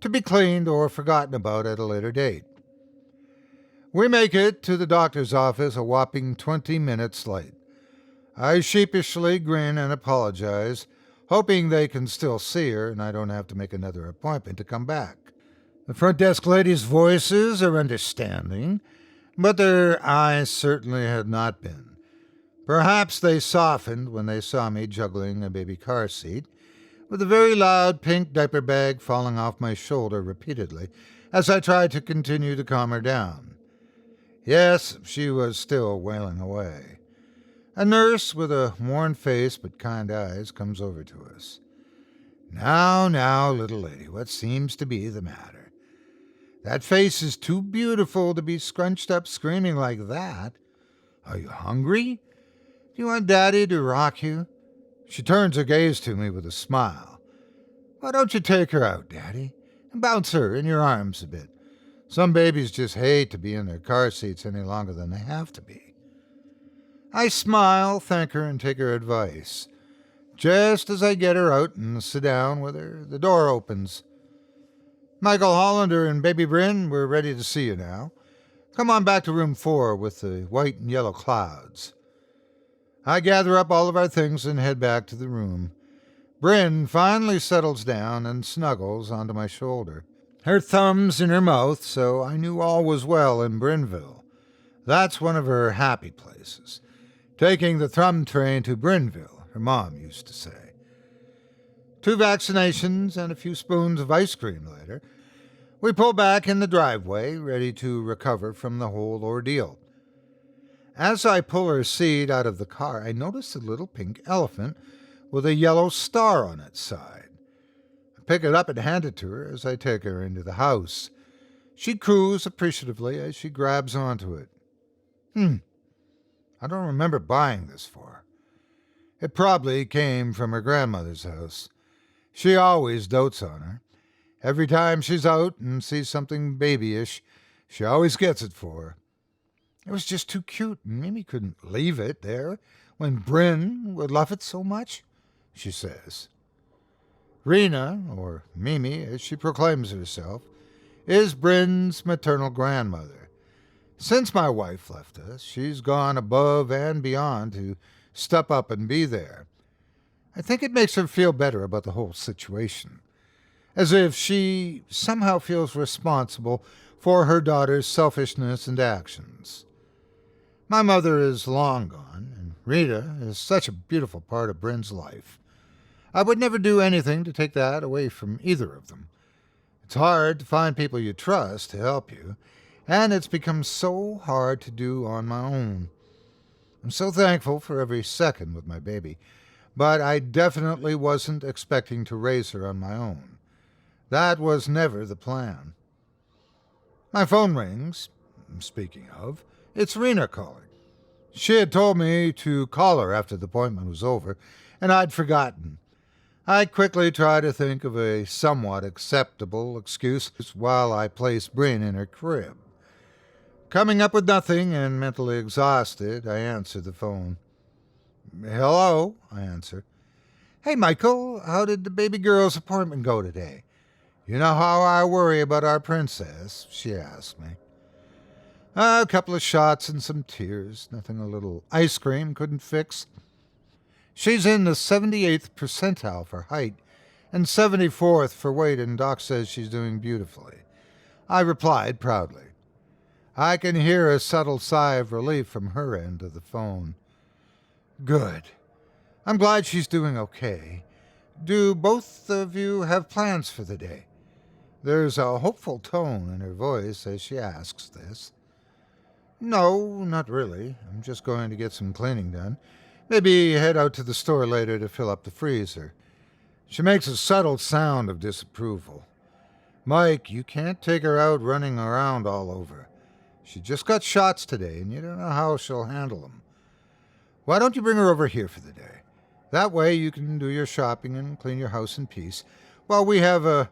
to be cleaned or forgotten about at a later date. We make it to the doctor's office a whopping 20 minutes late. I sheepishly grin and apologize, hoping they can still see her and I don't have to make another appointment to come back. The front desk ladies' voices are understanding, but their eyes certainly had not been. Perhaps they softened when they saw me juggling a baby car seat, with a very loud pink diaper bag falling off my shoulder repeatedly as I tried to continue to calm her down. Yes, she was still wailing away. A nurse with a worn face but kind eyes comes over to us. Now, little lady, what seems to be the matter? That face is too beautiful to be scrunched up screaming like that. Are you hungry? Do you want Daddy to rock you? She turns her gaze to me with a smile. Why don't you take her out, Daddy, and bounce her in your arms a bit? Some babies just hate to be in their car seats any longer than they have to be. I smile, thank her, and take her advice. Just as I get her out and sit down with her, the door opens. Michael Hollander and Baby Bryn, we're ready to see you now. Come on back to room 4 with the white and yellow clouds. I gather up all of our things and head back to the room. Bryn finally settles down and snuggles onto my shoulder. Her thumb's in her mouth, so I knew all was well in Brynville. That's one of her happy places. Taking the thumb train to Brynville, her mom used to say. 2 vaccinations and a few spoons of ice cream later, we pull back in the driveway, ready to recover from the whole ordeal. As I pull her seat out of the car, I notice a little pink elephant with a yellow star on its side. I pick it up and hand it to her as I take her into the house. She coos appreciatively as she grabs onto it. I don't remember buying this for her. It probably came from her grandmother's house. She always dotes on her. Every time she's out and sees something babyish, she always gets it for her. It was just too cute, and Mimi couldn't leave it there when Bryn would love it so much, she says. Rena, or Mimi as she proclaims herself, is Bryn's maternal grandmother. Since my wife left us, she's gone above and beyond to step up and be there. I think it makes her feel better about the whole situation, as if she somehow feels responsible for her daughter's selfishness and actions. My mother is long gone, and Rita is such a beautiful part of Bryn's life. I would never do anything to take that away from either of them. It's hard to find people you trust to help you, and it's become so hard to do on my own. I'm so thankful for every second with my baby, but I definitely wasn't expecting to raise her on my own. That was never the plan. My phone rings. Speaking of, it's Rena calling. She had told me to call her after the appointment was over, and I'd forgotten. I quickly tried to think of a somewhat acceptable excuse while I placed Bryn in her crib. Coming up with nothing and mentally exhausted, I answered the phone. "Hello," I answer. "Hey, Michael, how did the baby girl's appointment go today? You know how I worry about our princess," she asked me. A couple of shots and some tears, nothing a little ice cream couldn't fix. She's in the 78th percentile for height and 74th for weight, and Doc says she's doing beautifully. I replied proudly. I can hear a subtle sigh of relief from her end of the phone. Good. I'm glad she's doing okay. Do both of you have plans for the day? There's a hopeful tone in her voice as she asks this. No, not really. I'm just going to get some cleaning done. Maybe head out to the store later to fill up the freezer. She makes a subtle sound of disapproval. Mike, you can't take her out running around all over. She just got shots today, and you don't know how she'll handle them. Why don't you bring her over here for the day? That way you can do your shopping and clean your house in peace while we have a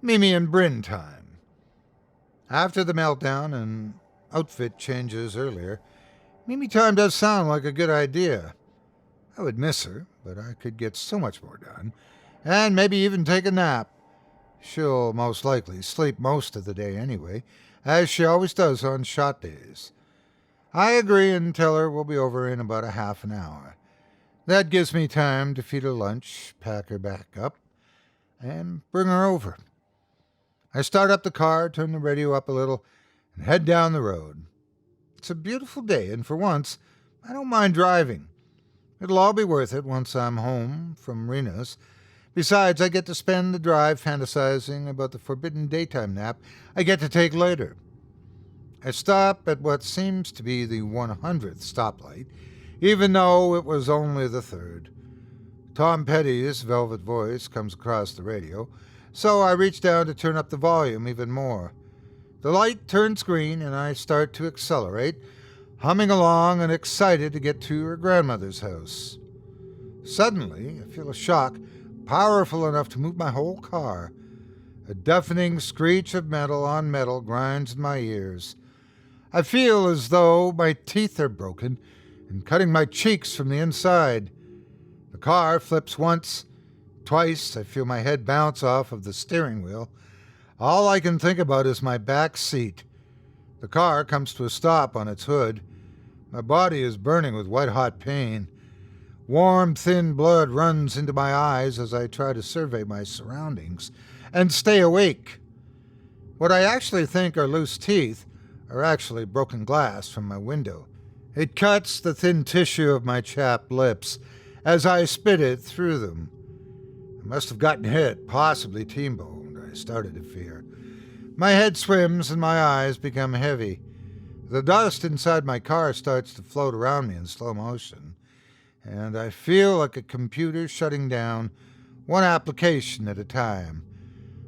Mimi and Bryn time. After the meltdown and outfit changes earlier, Mimi time does sound like a good idea. I would miss her, but I could get so much more done, and maybe even take a nap. She'll most likely sleep most of the day anyway, as she always does on shot days. I agree and tell her we'll be over in about a half an hour. That gives me time to feed her lunch, pack her back up, and bring her over. I start up the car, turn the radio up a little, and head down the road. It's a beautiful day, and for once, I don't mind driving. It'll all be worth it once I'm home from Rena's. Besides, I get to spend the drive fantasizing about the forbidden daytime nap I get to take later. I stop at what seems to be the 100th stoplight, even though it was only the 3rd. Tom Petty's velvet voice comes across the radio, so I reach down to turn up the volume even more. The light turns green, and I start to accelerate, humming along and excited to get to her grandmother's house. Suddenly, I feel a shock powerful enough to move my whole car. A deafening screech of metal on metal grinds in my ears. I feel as though my teeth are broken and cutting my cheeks from the inside. The car flips once, twice. I feel my head bounce off of the steering wheel. All I can think about is my back seat. The car comes to a stop on its hood. My body is burning with white-hot pain. Warm, thin blood runs into my eyes as I try to survey my surroundings and stay awake. What I actually think are loose teeth are actually broken glass from my window. It cuts the thin tissue of my chapped lips as I spit it through them. I must have gotten hit, possibly T-boned, I started to fear. My head swims and my eyes become heavy. The dust inside my car starts to float around me in slow motion, and I feel like a computer shutting down one application at a time.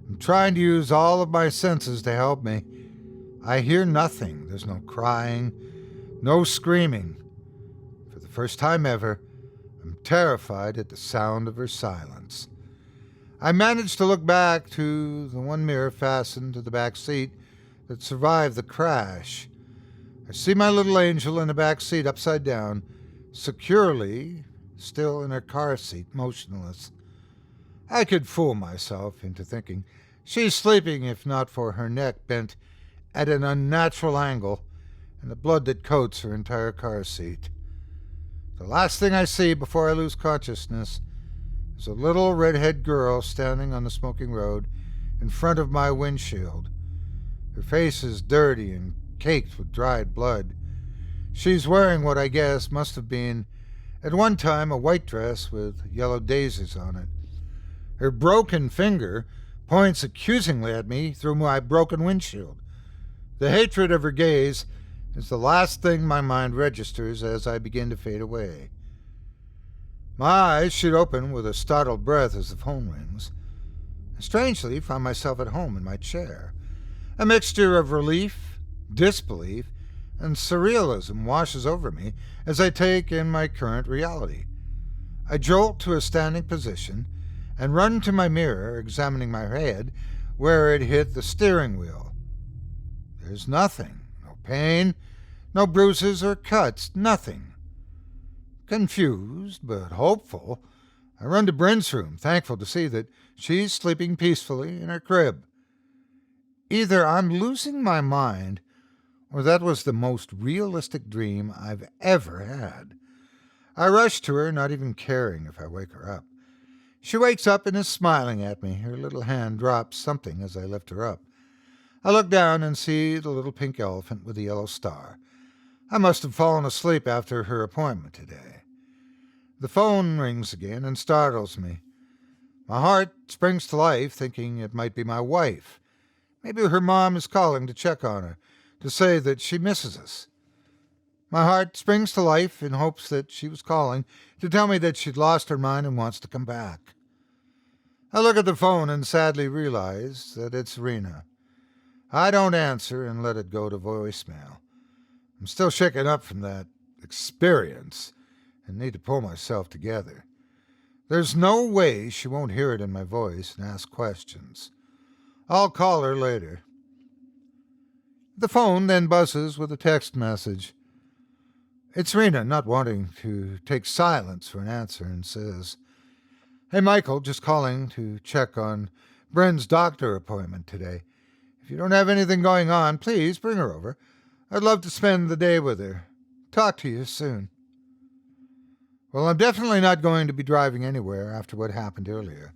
I'm trying to use all of my senses to help me. I hear nothing. There's no crying, no screaming. For the first time ever, I'm terrified at the sound of her silence. I manage to look back to the one mirror fastened to the back seat that survived the crash. I see my little angel in the back seat upside down, securely still in her car seat, motionless. I could fool myself into thinking she's sleeping if not for her neck bent at an unnatural angle and the blood that coats her entire car seat. The last thing I see before I lose consciousness is a little redhead girl standing on the smoking road in front of my windshield. Her face is dirty and caked with dried blood. She's wearing what I guess must have been, at one time, a white dress with yellow daisies on it. Her broken finger points accusingly at me through my broken windshield. The hatred of her gaze is the last thing my mind registers as I begin to fade away. My eyes shoot open with a startled breath as the phone rings. I strangely find myself at home in my chair. A mixture of relief, disbelief, and surrealism washes over me as I take in my current reality. I jolt to a standing position and run to my mirror, examining my head where it hit the steering wheel. There's nothing. No pain, no bruises or cuts, nothing. Confused but hopeful, I run to Bryn's room, thankful to see that she's sleeping peacefully in her crib. Either I'm losing my mind, or that was the most realistic dream I've ever had. I rush to her, not even caring if I wake her up. She wakes up and is smiling at me. Her little hand drops something as I lift her up. I look down and see the little pink elephant with the yellow star. I must have fallen asleep after her appointment today. The phone rings again and startles me. My heart springs to life, thinking it might be my wife. Maybe her mom is calling to check on her, to say that she misses us. My heart springs to life in hopes that she was calling to tell me that she'd lost her mind and wants to come back. I look at the phone and sadly realize that it's Rena. I don't answer and let it go to voicemail. I'm still shaken up from that experience and need to pull myself together. There's no way she won't hear it in my voice and ask questions. I'll call her later. The phone then buzzes with a text message. It's Rena, not wanting to take silence for an answer, and says, "Hey, Michael, just calling to check on Bryn's doctor appointment today. If you don't have anything going on, please bring her over. I'd love to spend the day with her. Talk to you soon." Well, I'm definitely not going to be driving anywhere after what happened earlier.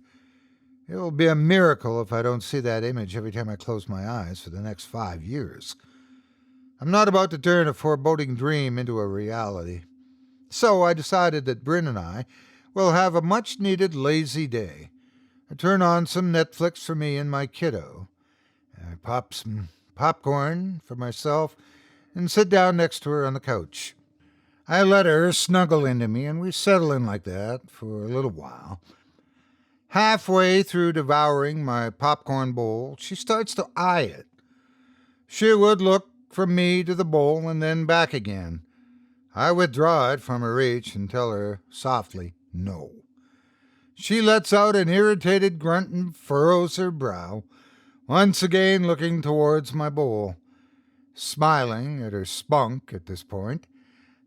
It will be a miracle if I don't see that image every time I close my eyes for the next 5 years. I'm not about to turn a foreboding dream into a reality. So I decided that Bryn and I will have a much-needed lazy day. I turn on some Netflix for me and my kiddo. I pop some popcorn for myself and sit down next to her on the couch. I let her snuggle into me, and we settle in like that for a little while. Halfway through devouring my popcorn bowl, she starts to eye it. She would look from me to the bowl and then back again. I withdraw it from her reach and tell her softly, no. She lets out an irritated grunt and furrows her brow, once again looking towards my bowl. Smiling at her spunk at this point,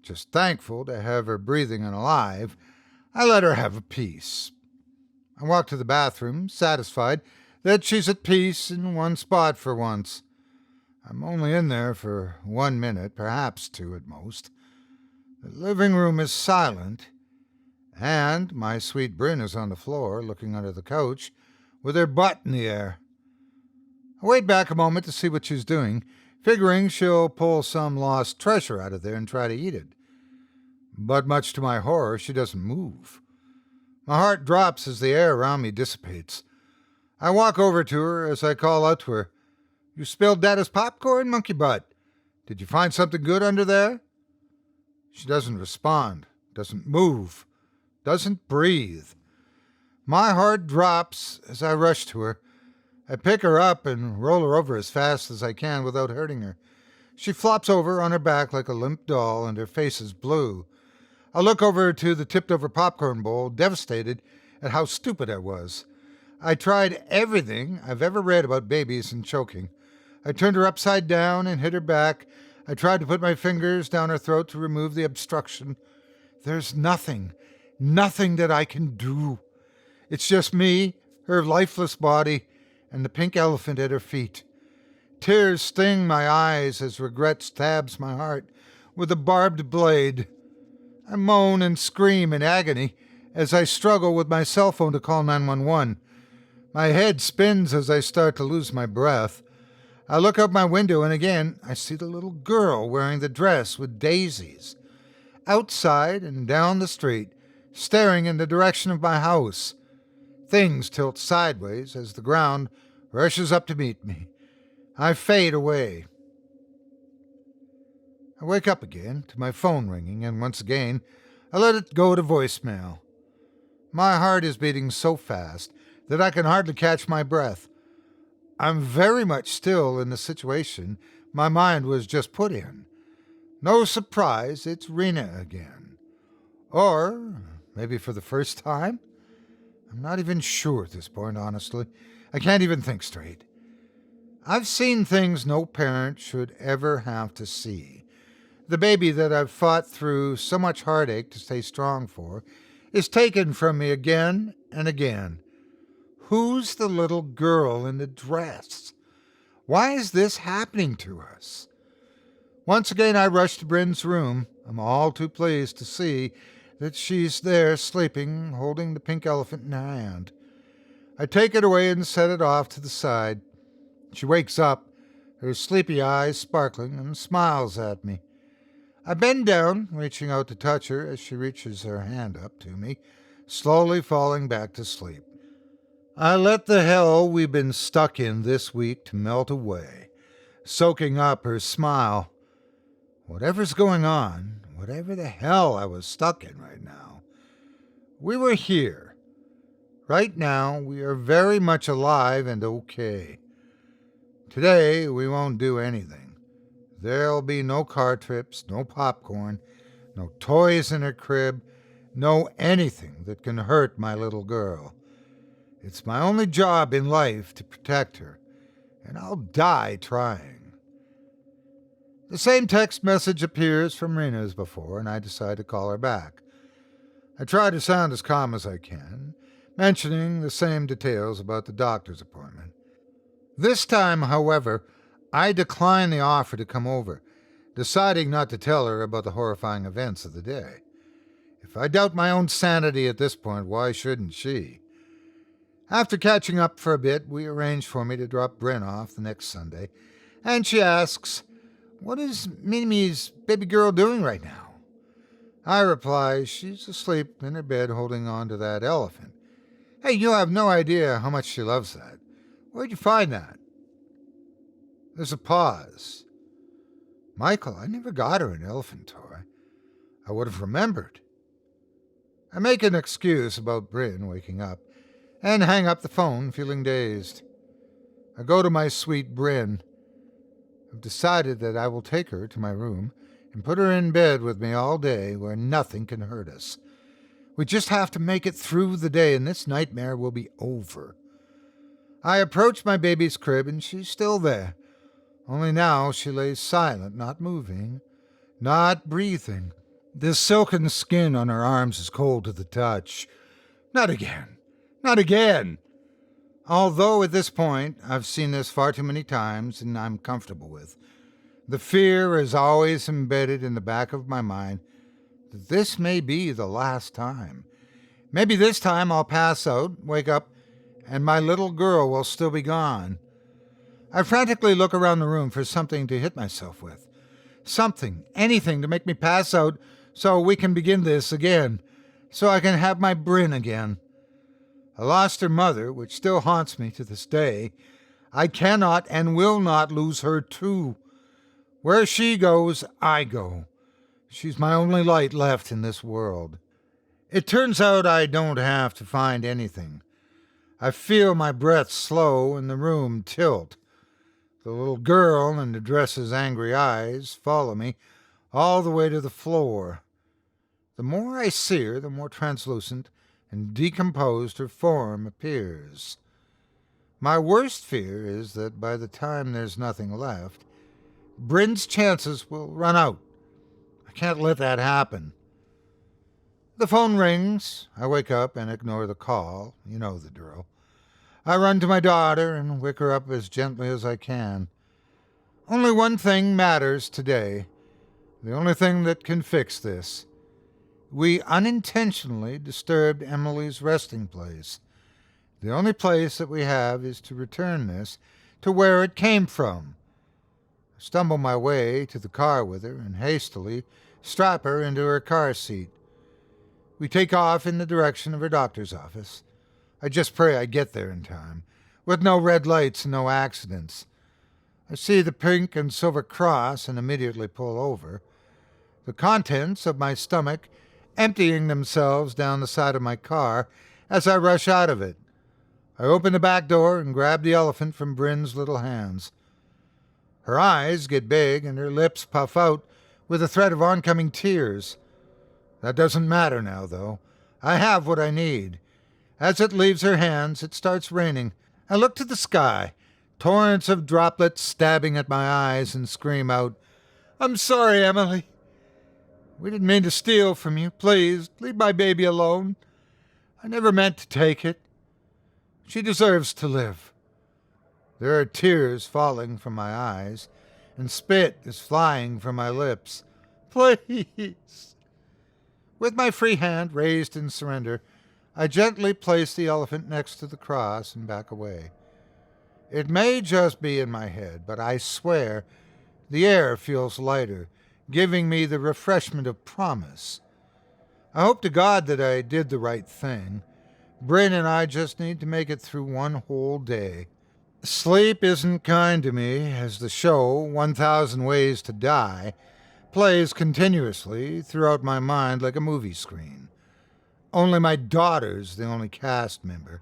just thankful to have her breathing and alive, I let her have a piece. I walk to the bathroom, satisfied that she's at peace in one spot for once. I'm only in there for 1 minute, perhaps 2 at most. The living room is silent, and my sweet Bryn is on the floor, looking under the couch, with her butt in the air. I wait back a moment to see what she's doing, figuring she'll pull some lost treasure out of there and try to eat it. But much to my horror, she doesn't move. My heart drops as the air around me dissipates. I walk over to her as I call out to her, "You spilled Dada's popcorn, monkey butt. Did you find something good under there?" She doesn't respond, doesn't move, doesn't breathe. My heart drops as I rush to her. I pick her up and roll her over as fast as I can without hurting her. She flops over on her back like a limp doll, and her face is blue. I look over to the tipped-over popcorn bowl, devastated at how stupid I was. I tried everything I've ever read about babies and choking. I turned her upside down and hit her back. I tried to put my fingers down her throat to remove the obstruction. There's nothing that I can do. It's just me, her lifeless body, and the pink elephant at her feet. Tears sting my eyes as regret stabs my heart with a barbed blade. I moan and scream in agony as I struggle with my cell phone to call 911. My head spins as I start to lose my breath. I look out my window and again I see the little girl wearing the dress with daisies. Outside and down the street, staring in the direction of my house. Things tilt sideways as the ground rushes up to meet me. I fade away. I wake up again to my phone ringing, and once again, I let it go to voicemail. My heart is beating so fast that I can hardly catch my breath. I'm very much still in the situation my mind was just put in. No surprise, it's Rena again. Or maybe for the first time? I'm not even sure at this point, honestly. I can't even think straight. I've seen things no parent should ever have to see. The baby that I've fought through so much heartache to stay strong for is taken from me again and again. Who's the little girl in the dress? Why is this happening to us? Once again, I rush to Bryn's room. I'm all too pleased to see that she's there sleeping, holding the pink elephant in her hand. I take it away and set it off to the side. She wakes up, her sleepy eyes sparkling, and smiles at me. I bend down, reaching out to touch her as she reaches her hand up to me, slowly falling back to sleep. I let the hell we've been stuck in this week to melt away, soaking up her smile. Whatever's going on, whatever the hell I was stuck in right now, we were here. Right now, we are very much alive and okay. Today, we won't do anything. There'll be no car trips, no popcorn, no toys in her crib, no anything that can hurt my little girl. It's my only job in life to protect her, and I'll die trying. The same text message appears from Rena as before, and I decide to call her back. I try to sound as calm as I can, mentioning the same details about the doctor's appointment. This time, however, I decline the offer to come over, deciding not to tell her about the horrifying events of the day. If I doubt my own sanity at this point, why shouldn't she? After catching up for a bit, we arrange for me to drop Bryn off the next Sunday, and she asks, "What is Mimi's baby girl doing right now?" I reply, she's asleep in her bed holding on to that elephant. Hey, you have no idea how much she loves that. Where'd you find that? There's a pause. Michael, I never got her an elephant toy. I would have remembered. I make an excuse about Bryn waking up and hang up the phone feeling dazed. I go to my sweet Bryn. I've decided that I will take her to my room and put her in bed with me all day where nothing can hurt us. We just have to make it through the day and this nightmare will be over. I approach my baby's crib and she's still there. Only now she lays silent, not moving, not breathing. The silken skin on her arms is cold to the touch. Not again. Not again. Although at this point I've seen this far too many times and I'm comfortable with, the fear is always embedded in the back of my mind that this may be the last time. Maybe this time I'll pass out, wake up, and my little girl will still be gone. I frantically look around the room for something to hit myself with. Something, anything to make me pass out so we can begin this again, so I can have my Bryn again. I lost her mother, which still haunts me to this day. I cannot and will not lose her too. Where she goes, I go. She's my only light left in this world. It turns out I don't have to find anything. I feel my breath slow and the room tilt. The little girl in the dress's angry eyes follow me all the way to the floor. The more I see her, the more translucent and decomposed her form appears. My worst fear is that by the time there's nothing left, Bryn's chances will run out. I can't let that happen. The phone rings. I wake up and ignore the call. You know the drill. I run to my daughter and wake her up as gently as I can. Only one thing matters today. The only thing that can fix this. We unintentionally disturbed Emily's resting place. The only place that we have is to return this to where it came from. I stumble my way to the car with her and hastily strap her into her car seat. We take off in the direction of her doctor's office. I just pray I get there in time, with no red lights and no accidents. I see the pink and silver cross and immediately pull over. the contents of my stomach emptying themselves down the side of my car as I rush out of it. I open the back door and grab the elephant from Bryn's little hands. Her eyes get big and her lips puff out with a threat of oncoming tears. That doesn't matter now, though. I have what I need. As it leaves her hands, it starts raining. I look to the sky, torrents of droplets stabbing at my eyes, and scream out, "I'm sorry, Emily. We didn't mean to steal from you. Please, leave my baby alone. I never meant to take it. She deserves to live." There are tears falling from my eyes, and spit is flying from my lips. Please. With my free hand raised in surrender, I gently place the elephant next to the cross and back away. It may just be in my head, but I swear the air feels lighter, giving me the refreshment of promise. I hope to God that I did the right thing. Bryn and I just need to make it through one whole day. Sleep isn't kind to me, as the show 1,000 Ways to Die plays continuously throughout my mind like a movie screen. Only my daughter's the only cast member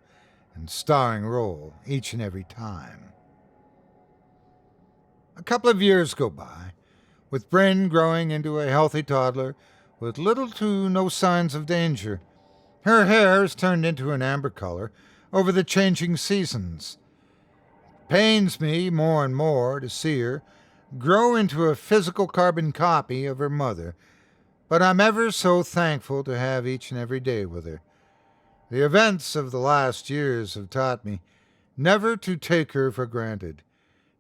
and starring role each and every time. A couple of years go by, with Bryn growing into a healthy toddler with little to no signs of danger. Her hair has turned into an amber color over the changing seasons. It pains me more and more to see her grow into a physical carbon copy of her mother, but I'm ever so thankful to have each and every day with her. The events of the last years have taught me never to take her for granted.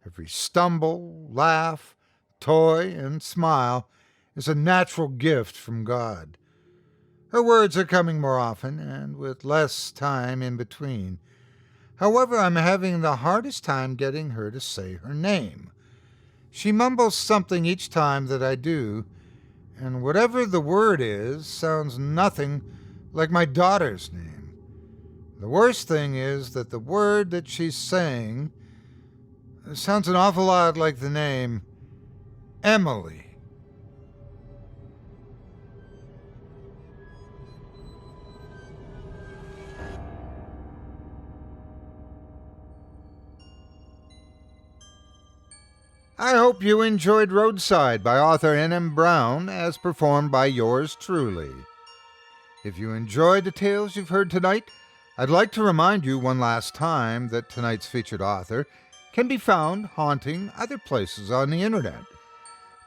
Every stumble, laugh, toy, and smile is a natural gift from God. Her words are coming more often and with less time in between. However, I'm having the hardest time getting her to say her name. She mumbles something each time that I do, and whatever the word is sounds nothing like my daughter's name. The worst thing is that the word that she's saying sounds an awful lot like the name Emily. I hope you enjoyed Roadside by author N.M. Brown as performed by yours truly. If you enjoyed the tales you've heard tonight, I'd like to remind you one last time that tonight's featured author can be found haunting other places on the internet.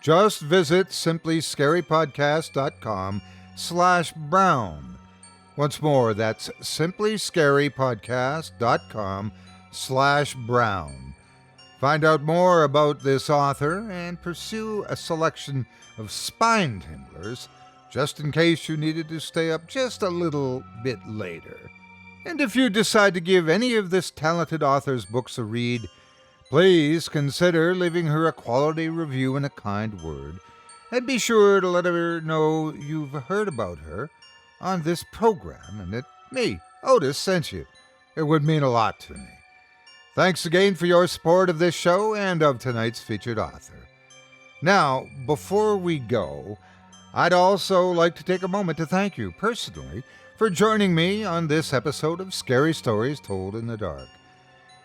Just visit simplyscarypodcast.com/brown. Once more, that's simplyscarypodcast.com/brown. Find out more about this author and pursue a selection of spine tinglers just in case you needed to stay up just a little bit later. And if you decide to give any of this talented author's books a read, please consider leaving her a quality review and a kind word, and be sure to let her know you've heard about her on this program and that me, Otis, sent you. It would mean a lot to me. Thanks again for your support of this show and of tonight's featured author. Now, before we go, I'd also like to take a moment to thank you personally for joining me on this episode of Scary Stories Told in the Dark.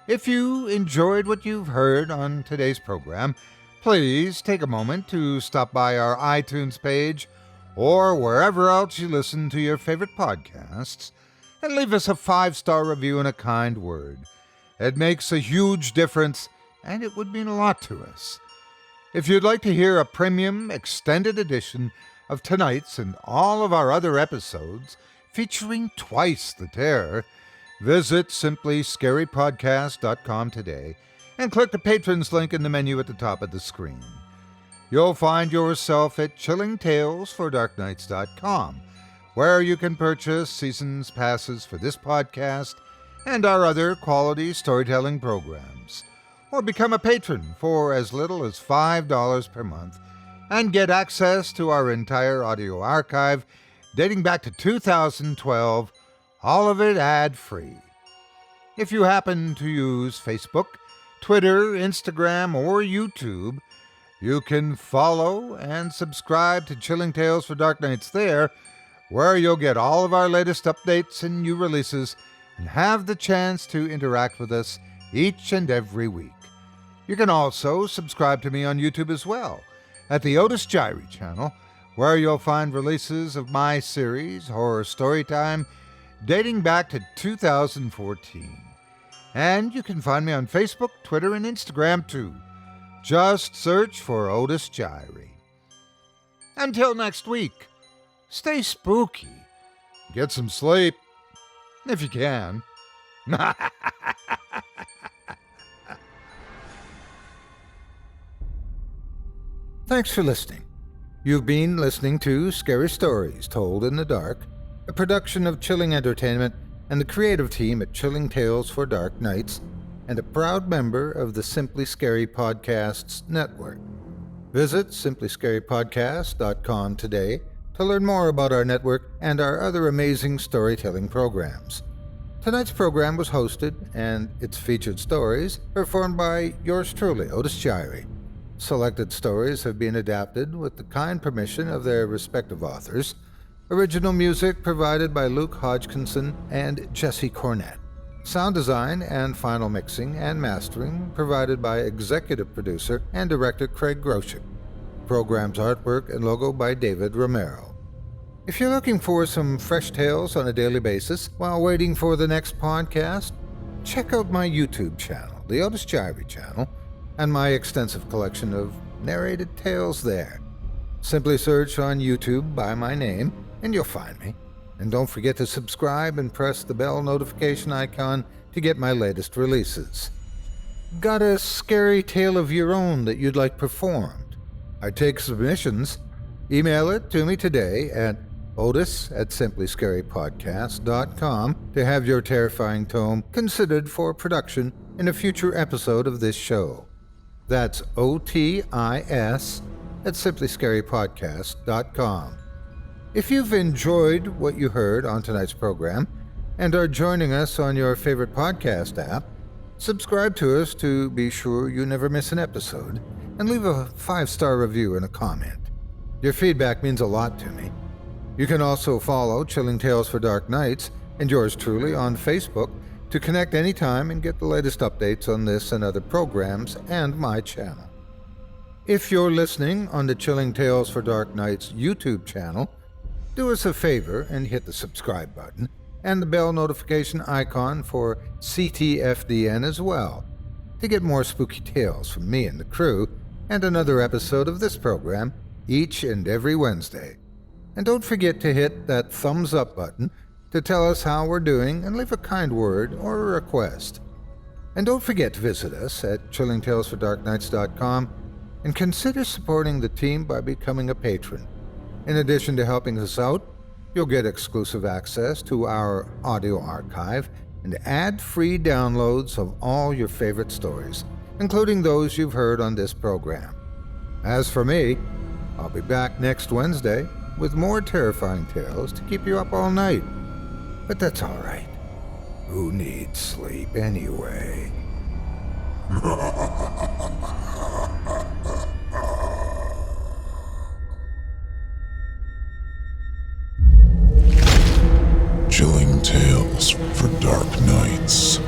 If you enjoyed what you've heard on today's program, please take a moment to stop by our iTunes page or wherever else you listen to your favorite podcasts and leave us a 5-star review and a kind word. It makes a huge difference, and it would mean a lot to us. If you'd like to hear a premium extended edition of tonight's and all of our other episodes featuring twice the terror, visit simplyscarypodcast.com today and click the Patrons link in the menu at the top of the screen. You'll find yourself at chillingtalesfordarknights.com, where you can purchase season's passes for this podcast and our other quality storytelling programs, or become a patron for as little as $5 per month and get access to our entire audio archive dating back to 2012, all of it ad-free. If you happen to use Facebook, Twitter, Instagram, or YouTube, You can follow and subscribe to Chilling Tales for Dark Nights there, where you'll get all of our latest updates and new releases and have the chance to interact with us each and every week. You can also subscribe to me on YouTube as well, at the Otis Jiry channel, where you'll find releases of my series, Horror Storytime, dating back to 2014. And you can find me on Facebook, Twitter, and Instagram too. Just search for Otis Jiry. Until next week, stay spooky. Get some sleep, if you can. Thanks for listening. You've been listening to Scary Stories Told in the Dark, a production of Chilling Entertainment and the creative team at Chilling Tales for Dark Nights, and a proud member of the Simply Scary Podcasts network. Visit simplyscarypodcast.com today to learn more about our network and our other amazing storytelling programs. Tonight's program was hosted, and its featured stories performed by yours truly, Otis Jiry. Selected stories have been adapted with the kind permission of their respective authors. Original music provided by Luke Hodgkinson and Jesse Cornett. Sound design and final mixing and mastering provided by executive producer and director Craig Groshek. Program's artwork and logo by David Romero. If you're looking for some fresh tales on a daily basis while waiting for the next podcast, check out my YouTube channel, the Otis Jiry channel, and my extensive collection of narrated tales there. Simply search on YouTube by my name and you'll find me. And don't forget to subscribe and press the bell notification icon to get my latest releases. Got a scary tale of your own that you'd like performed? I take submissions. Email it to me today at otis@simplyscarypodcast.com to have your terrifying tome considered for production in a future episode of this show. That's otis@simplyscarypodcast.com. If you've enjoyed what you heard on tonight's program and are joining us on your favorite podcast app, subscribe to us to be sure you never miss an episode, and leave a 5-star review and a comment. Your feedback means a lot to me. You can also follow Chilling Tales for Dark Nights and yours truly on Facebook to connect anytime and get the latest updates on this and other programs and my channel. If you're listening on the Chilling Tales for Dark Nights YouTube channel, do us a favor and hit the subscribe button and the bell notification icon for ctfdn as well to get more spooky tales from me and the crew and another episode of this program each and every Wednesday. And don't forget to hit that thumbs up button to tell us how we're doing and leave a kind word or a request. And don't forget to visit us at chillingtalesfordarknights.com and consider supporting the team by becoming a patron. In addition to helping us out, you'll get exclusive access to our audio archive and ad-free downloads of all your favorite stories, including those you've heard on this program. As for me, I'll be back next Wednesday with more terrifying tales to keep you up all night. But that's all right. Who needs sleep anyway? Chilling Tales for Dark Nights.